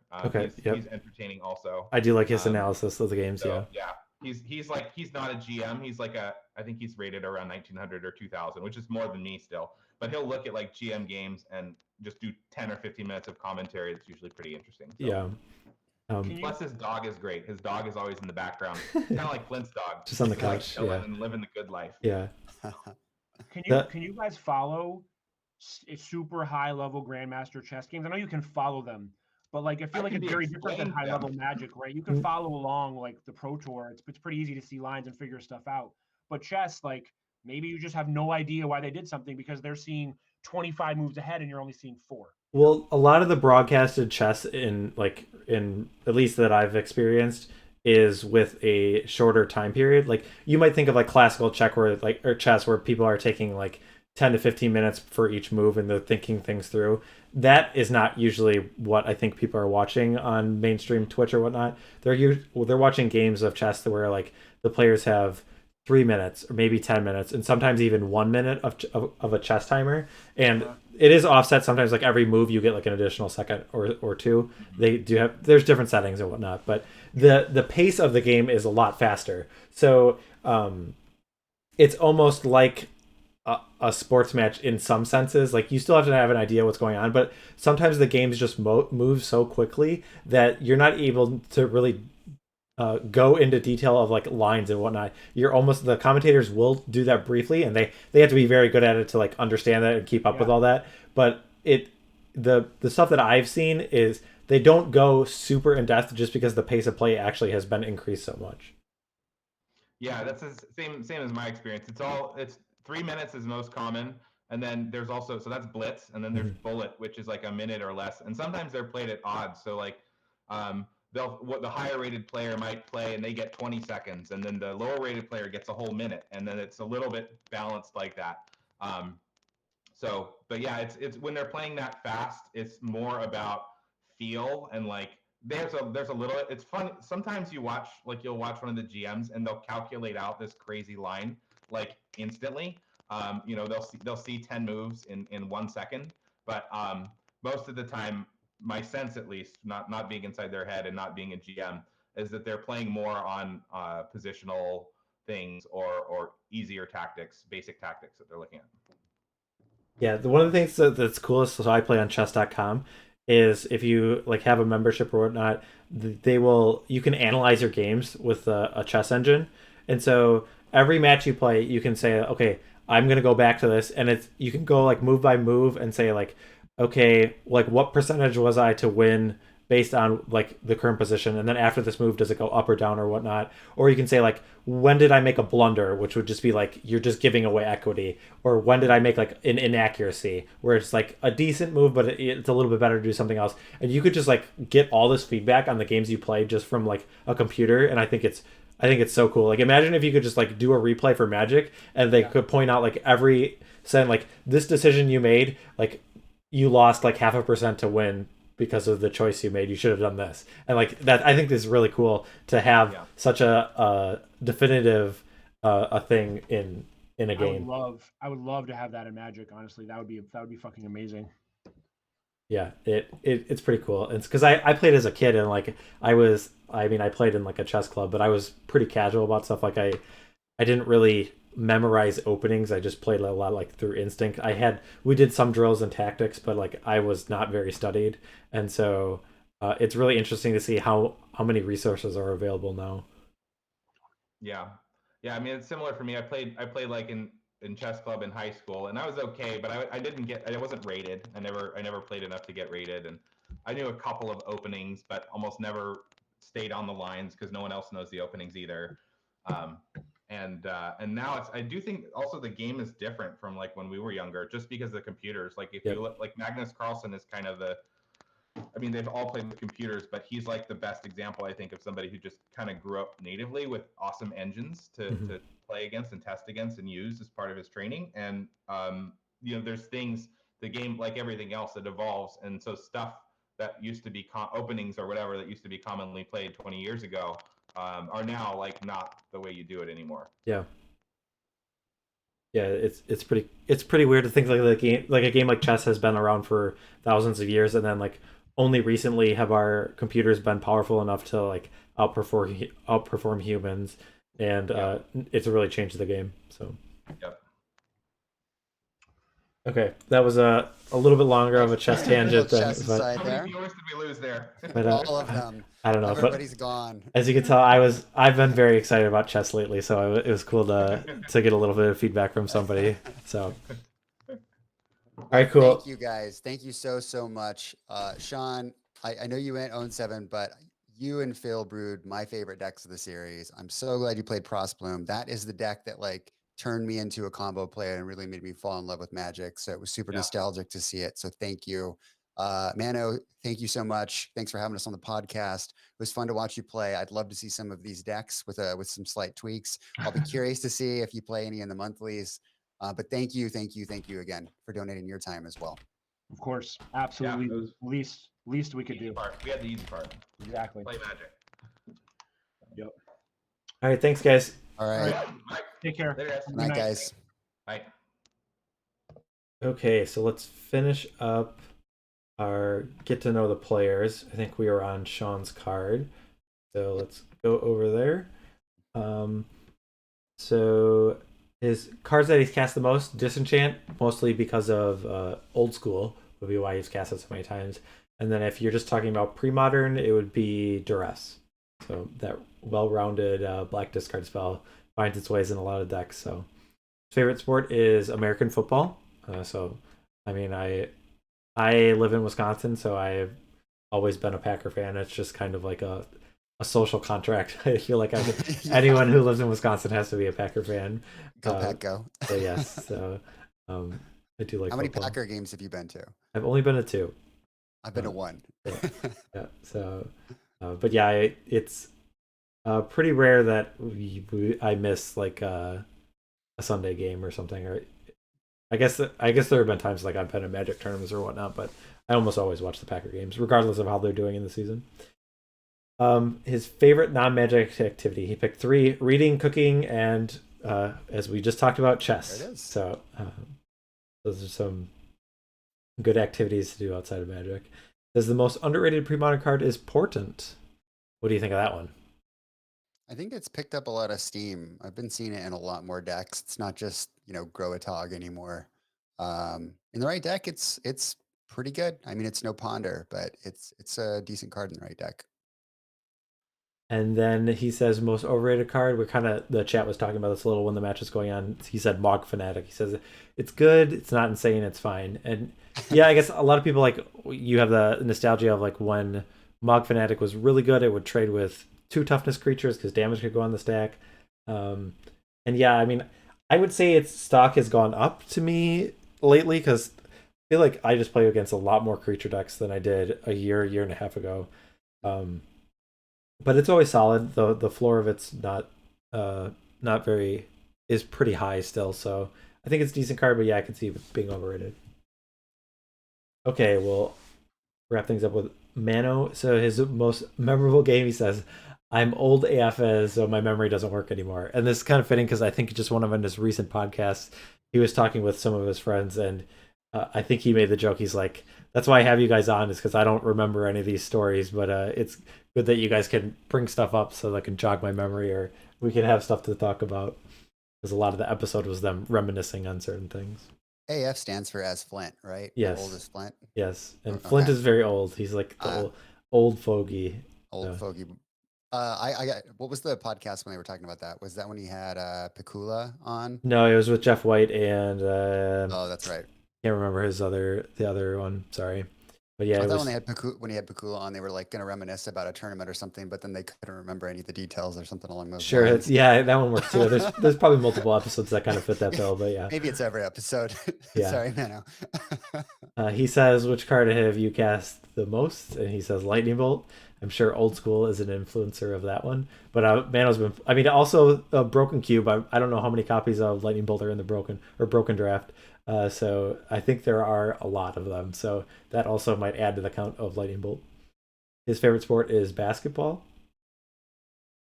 He's entertaining also. I do like his analysis of the games. So, yeah. He's not a GM. He's like I think he's rated around 1900 or 2000, which is more than me still. But he'll look at like GM games and just do 10 or 15 minutes of commentary. It's usually pretty interesting. So. Yeah. Plus his dog is great. His dog is always in the background. Kind of like Flint's dog. Just on the couch. Like and living the good life. Yeah. Can you guys follow super high level grandmaster chess games? I know you can follow them, but like I feel like it's very different than high level Magic, right? You can follow along like the Pro Tour. It's pretty easy to see lines and figure stuff out. But chess, like maybe you just have no idea why they did something because they're seeing 25 moves ahead and you're only seeing 4. Well, a lot of the broadcasted chess in at least that I've experienced is with a shorter time period. Like you might think of like classical chess where people are taking like 10 to 15 minutes for each move and they're thinking things through. That is not usually what I think people are watching on mainstream Twitch or whatnot. They're watching games of chess where like the players have 3 minutes or maybe 10 minutes and sometimes even 1 minute of a chess timer, and it is offset sometimes. Like every move you get like an additional second or two. There's different settings and whatnot, but the pace of the game is a lot faster, so it's almost like a sports match in some senses. Like you still have to have an idea what's going on, but sometimes the games just move so quickly that you're not able to really go into detail of like lines and whatnot. The commentators will do that briefly, and they have to be very good at it to like understand that and keep up with all that. But the stuff that I've seen is they don't go super in depth just because the pace of play actually has been increased so much. Yeah, that's the same as my experience. It's 3 minutes is most common, and then there's also that's blitz, and then there's bullet, which is like a minute or less, and sometimes they're played at odds. So like the higher rated player might play and they get 20 seconds, and then the lower rated player gets a whole minute, and then it's a little bit balanced like that. But yeah, it's when they're playing that fast, it's more about feel and like there's a little. It's fun. Sometimes you'll watch one of the GMs and they'll calculate out this crazy line like instantly. They'll see 10 moves in 1 second, but most of the time, my sense at least, not being inside their head and not being a GM, is that they're playing more on positional things or easier tactics, basic tactics that they're looking at. Yeah, one of the things that's coolest, so I play on chess.com, is if you like have a membership or whatnot, you can analyze your games with a chess engine, and so every match you play, you can say, okay, I'm gonna go back to this, and you can go like move by move and say like, okay, like what percentage was I to win based on like the current position, and then after this move, does it go up or down or whatnot? Or you can say like, when did I make a blunder, which would just be like you're just giving away equity, or when did I make like an inaccuracy, where it's like a decent move, but it's a little bit better to do something else, and you could just like get all this feedback on the games you played just from like a computer, and I think it's so cool. Like imagine if you could just like do a replay for Magic, and they could point out like every saying like this decision you made, like you lost like 0.5% to win because of the choice you made. You should have done this, and like that. I think this is really cool to have such a definitive a thing in a game. I would love to have that in Magic. Honestly, that would be fucking amazing. Yeah, it's pretty cool. It's because I played as a kid, and like I played in like a chess club, but I was pretty casual about stuff. Like I didn't really memorize openings. I just played a lot like through instinct. We did some drills and tactics, but like I was not very studied, and so it's really interesting to see how many resources are available now. Yeah, I mean it's similar for me. I played like in chess club in high school, and I was okay, but I wasn't rated. I never played enough to get rated, and I knew a couple of openings, but almost never stayed on the lines because no one else knows the openings either. And now I do think also the game is different from like when we were younger, just because of the computers. Like if you look, like Magnus Carlsen is kind of they've all played with computers, but he's like the best example, I think, of somebody who just kind of grew up natively with awesome engines to play against and test against and use as part of his training. And there's things, the game, like everything else, it evolves, and so stuff that used to be openings or whatever that used to be commonly played 20 years ago are now like not the way you do it anymore. Yeah, it's pretty weird to think like a game like chess has been around for thousands of years, and then like only recently have our computers been powerful enough to like outperform humans, and it's really changed the game. So okay, that was a little bit longer of a chess tangent than. How many viewers did we lose there? But all of them. I don't know. Everybody's gone. As you can tell, I've been very excited about chess lately, so it was cool to get a little bit of feedback from somebody. So, all right, cool. Thank you guys. Thank you so much, Shawn. I know you went 0-7, but you and Phil brewed my favorite decks of the series. I'm so glad you played Frostbloom. That is the deck that like turned me into a combo player and really made me fall in love with Magic. So it was super nostalgic to see it. So thank you. Mano, thank you so much. Thanks for having us on the podcast. It was fun to watch you play. I'd love to see some of these decks with some slight tweaks. I'll be curious to see if you play any in the monthlies. But thank you again for donating your time as well. Of course, absolutely. Least we could do. We had the easy part. Exactly. Play Magic. Yep. All right, thanks, guys. All right. Take care. Later, Good night, guys. Bye. Okay, so let's finish up our get to know the players. I think we are on Shawn's card, so let's go over there. So his cards that he's cast the most: Disenchant, mostly because of Old School, would be why he's cast it so many times. And then if you're just talking about pre-modern, it would be Duress. So that well-rounded black discard spell finds its ways in a lot of decks. So his favorite sport is American football. So I mean, I live in Wisconsin, so I've always been a Packer fan. It's just kind of like a social contract. I feel like anyone who lives in Wisconsin has to be a Packer fan. Go Pack, go. So yes, so I do like. How many football. Packer games have you been to? I've only been to 2. I've been to 1. Yeah. So, but yeah, it's pretty rare that I miss like a Sunday game or something. Or I guess there have been times like I've been in Magic tournaments or whatnot, but I almost always watch the Packer games, regardless of how they're doing in the season. His favorite non-Magic activity, he picked 3: reading, cooking, and as we just talked about, chess. There it is. So those are some good activities to do outside of Magic. Says the most underrated pre-modern card is Portent. What do you think of that one? I think it's picked up a lot of steam. I've been seeing it in a lot more decks. It's not just, Grow a Tog anymore. In the right deck, it's pretty good. I mean, it's no Ponder, but it's a decent card in the right deck. And then he says most overrated card. The chat was talking about this a little when the match was going on. He said Mog Fanatic. He says it's good, it's not insane, it's fine. And yeah, I guess a lot of people, like, you have the nostalgia of like when Mog Fanatic was really good. It would trade with 2 toughness creatures because damage could go on the stack. And yeah, I mean, I would say its stock has gone up to me lately because I feel like I just play against a lot more creature decks than I did a year and a half ago. But it's always solid. The floor of it's not very, is pretty high still. So I think it's a decent card, but yeah, I can see it being overrated. Okay, we'll wrap things up with Mano. So his most memorable game, he says, I'm old AF, so my memory doesn't work anymore. And this is kind of fitting because I think just one of his recent podcasts, he was talking with some of his friends, and I think he made the joke. He's like, that's why I have you guys on, is because I don't remember any of these stories, but it's good that you guys can bring stuff up so that I can jog my memory, or we can have stuff to talk about, because a lot of the episode was them reminiscing on certain things. AF stands for as Flint, right? Yes. The oldest Flint. Yes, and Flint is very old. He's like the old fogey. Old fogey. I got, what was the podcast when they were talking about that? Was that when he had Picula on? No, it was with Jeff White and oh, that's right. Can't remember the other one. Sorry, but yeah, I thought when he had Picula on, they were like going to reminisce about a tournament or something, but then they couldn't remember any of the details or something along those lines. Yeah, that one works too. There's probably multiple episodes that kind of fit that bill, but yeah, maybe it's every episode. Yeah. Sorry, Mano. He says, which card have you cast the most? And he says Lightning Bolt. I'm sure Old School is an influencer of that one, but Mano's been. I mean, also Broken Cube. I don't know how many copies of Lightning Bolt are in the Broken Draft. So I think there are a lot of them. So that also might add to the count of Lightning Bolt. His favorite sport is basketball.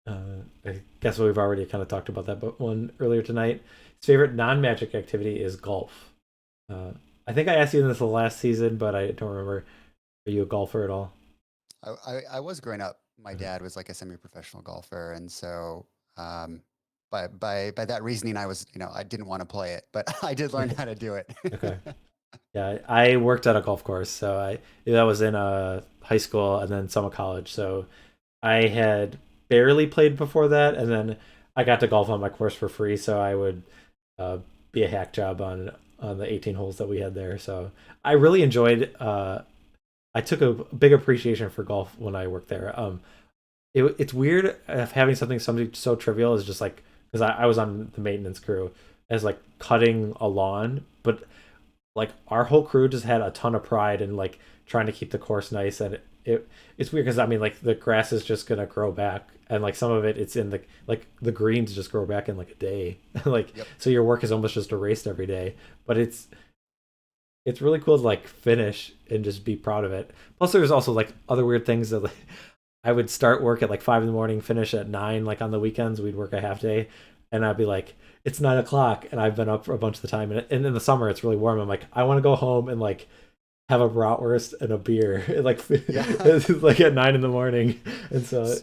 I guess we've already kind of talked about that one earlier tonight. His favorite non-Magic activity is golf. I think I asked you this the last season, but I don't remember. Are you a golfer at all? I was growing up. My dad was like a semi-professional golfer, and so by that reasoning, I was, I didn't want to play it, but I did learn how to do it. Okay. Yeah, I worked at a golf course, so that was in high school and then summer college. So I had barely played before that, and then I got to golf on my course for free. So I would be a hack job on the 18 holes that we had there. So I really enjoyed. I took a big appreciation for golf when I worked there. It's weird having something so trivial as just like, because I was on the maintenance crew, as like cutting a lawn, but like our whole crew just had a ton of pride in like trying to keep the course nice, and it's weird because I mean, like, the grass is just gonna grow back, and like some of it's in the greens just grow back in like a day. Like, yep. So your work is almost just erased every day, but it's really cool to like finish and just be proud of it. Plus there's also like other weird things that, like, I would start work at like 5 a.m, finish at 9. Like on the weekends we'd work a half day, and I'd be like, it's 9 o'clock and I've been up for a bunch of the time, and in the summer it's really warm. I'm like, I want to go home and like have a bratwurst and a beer like, like at 9 a.m. And so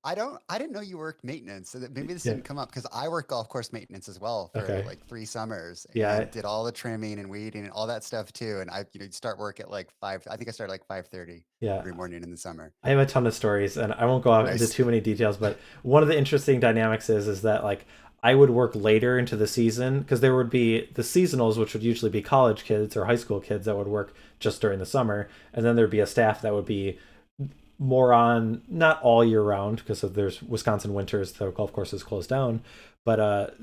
I didn't know you worked maintenance, so that maybe this didn't come up, because I worked golf course maintenance as well for like 3 summers. And I did all the trimming and weeding and all that stuff too. And I start work at like 5. I think I started like 5:30 every morning in the summer. I have a ton of stories, and I won't go out into too many details, but one of the interesting dynamics is that like I would work later into the season, because there would be the seasonals, which would usually be college kids or high school kids that would work just during the summer, and then there'd be a staff that would be more on, not all year round, because there's Wisconsin winters, the golf course is closed down, but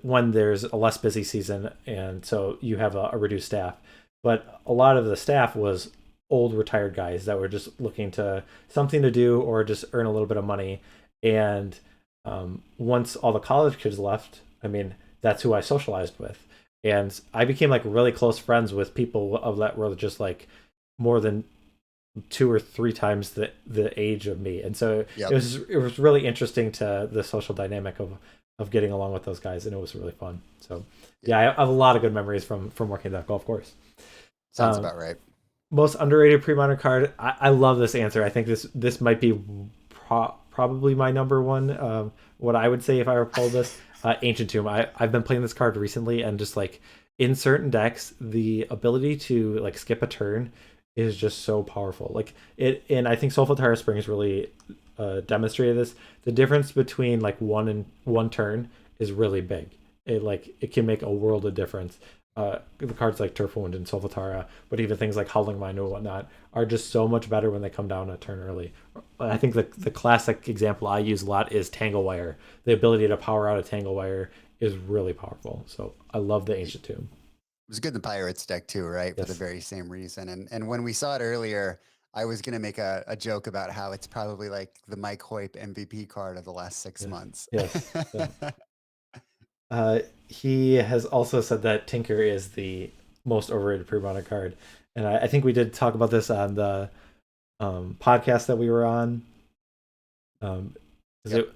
when there's a less busy season, and so you have a reduced staff. But a lot of the staff was old retired guys that were just looking to something to do or just earn a little bit of money. And once all the college kids left, I mean, that's who I socialized with, and I became like really close friends with people of that were just like more than 2 or 3 times the age of me. And so it was really interesting to the social dynamic of getting along with those guys, and it was really fun. So I have a lot of good memories from working that golf course. Sounds about right. Most underrated pre-modern card. I love this answer. I think this might be probably my number one. What I would say if I were pulled this, Ancient Tomb. I've been playing this card recently, and just like in certain decks, the ability to like skip a turn is just so powerful. Like it, and I think Soulful Tire Springs really demonstrated this. The difference between like one turn is really big. It can make a world of difference. The cards like Turf Wound and Solvatara, but even things like Howling Mind and whatnot are just so much better when they come down a turn early. I think the classic example I use a lot is Tangle Wire. The ability to power out a Tangle Wire is really powerful. So I love the Ancient Tomb. It was good in the Pirates deck too, right? Yes. For the very same reason. And when we saw it earlier, I was going to make a joke about how it's probably like the Mike Hoyt MVP card of the last 6 months. Yes. He has also said that Tinker is the most overrated pre-modern card. And I think we did talk about this on the podcast that we were on. A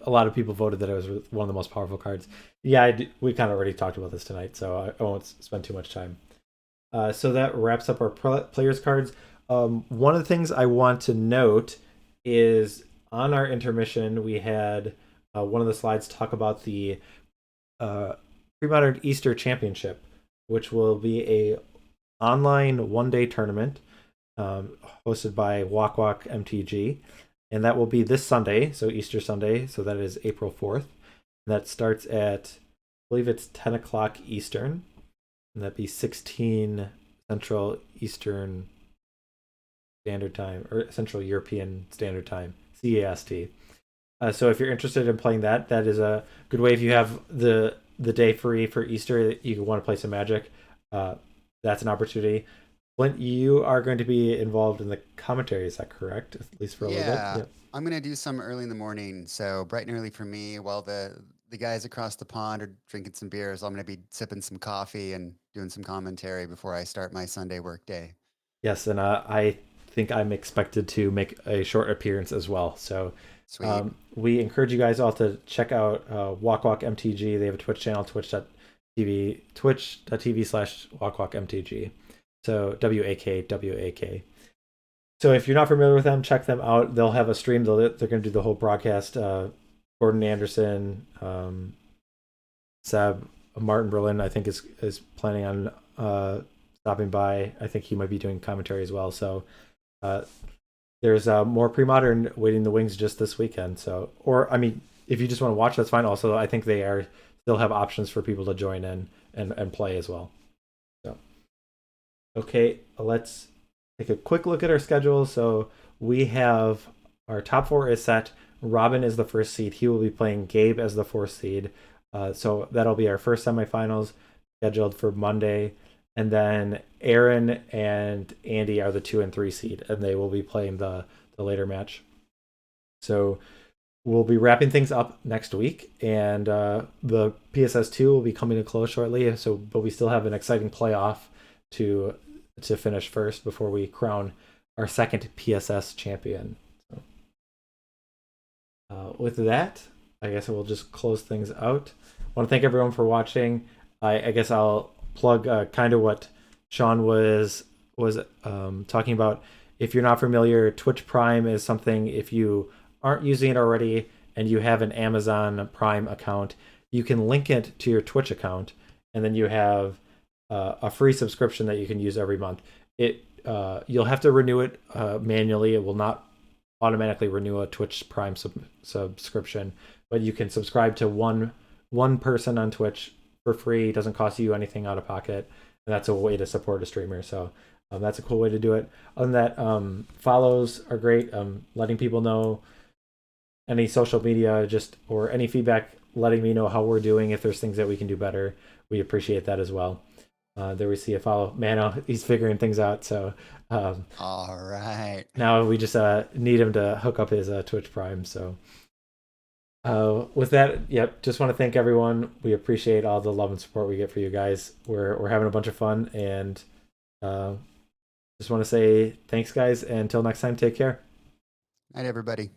lot of people voted that it was one of the most powerful cards. Yeah, we kind of already talked about this tonight, so I won't spend too much time. So that wraps up our players cards. One of the things I want to note is on our intermission, we had one of the slides talk about the Premodern Easter Championship, which will be a online one-day tournament hosted by Walk Walk MTG. And that will be this Sunday, so Easter Sunday, so that is April 4th. And that starts at, I believe it's 10 o'clock Eastern, and that'd be 16 Central Eastern Standard Time, or Central European Standard Time, CAST. So if you're interested in playing that, that is a good way. If you have the day free for Easter, you want to play some Magic, that's an opportunity. Flint, you are going to be involved in the commentary, is that correct? At least for a little bit? Yeah, I'm going to do some early in the morning. So bright and early for me, while the guys across the pond are drinking some beers, I'm going to be sipping some coffee and doing some commentary before I start my Sunday work day. Yes, and I think I'm expected to make a short appearance as well. So we encourage you guys all to check out Walk Walk MTG. They have a Twitch channel, twitch.tv/WalkWalkMTG. So WAK. So if you're not familiar with them, check them out. They'll have a stream. They're going to do the whole broadcast. Gordon Anderson, Seb, Martin Berlin, I think is planning on stopping by. I think he might be doing commentary as well. So there's more Premodern waiting in the wings just this weekend. So, or I mean, if you just want to watch, that's fine. Also, I think they still have options for people to join in and play as well. So, okay, let's take a quick look at our schedule. So we have our top four is set. Robin is the first seed. He will be playing Gabe as the fourth seed. So that'll be our first semifinals scheduled for Monday. And then Aaron and Andy are the 2 and 3 seed, and they will be playing the later match. So we'll be wrapping things up next week, and the PSS2 will be coming to close shortly. So, but we still have an exciting playoff to finish first before we crown our second PSS champion. So, with that, I guess we'll just close things out. I want to thank everyone for watching. I guess I'll plug kind of what Shawn was talking about. If you're not familiar, Twitch Prime is something, if you aren't using it already and you have an Amazon Prime account, you can link it to your Twitch account, and then you have a free subscription that you can use every month. You'll have to renew it manually. It will not automatically renew a Twitch Prime subscription, but you can subscribe to one person on Twitch for free. It doesn't cost you anything out of pocket, and that's a way to support a streamer. So that's a cool way to do it. Other than that, follows are great. Letting people know any social media, or any feedback, letting me know how we're doing. If there's things that we can do better, we appreciate that as well. There we see a follow. Mano, he's figuring things out. So all right. Now we just need him to hook up his Twitch Prime. So with that, just want to thank everyone. We appreciate all the love and support we get for you guys. We're having a bunch of fun, and just want to say thanks, guys. And until next time, take care. Night, everybody.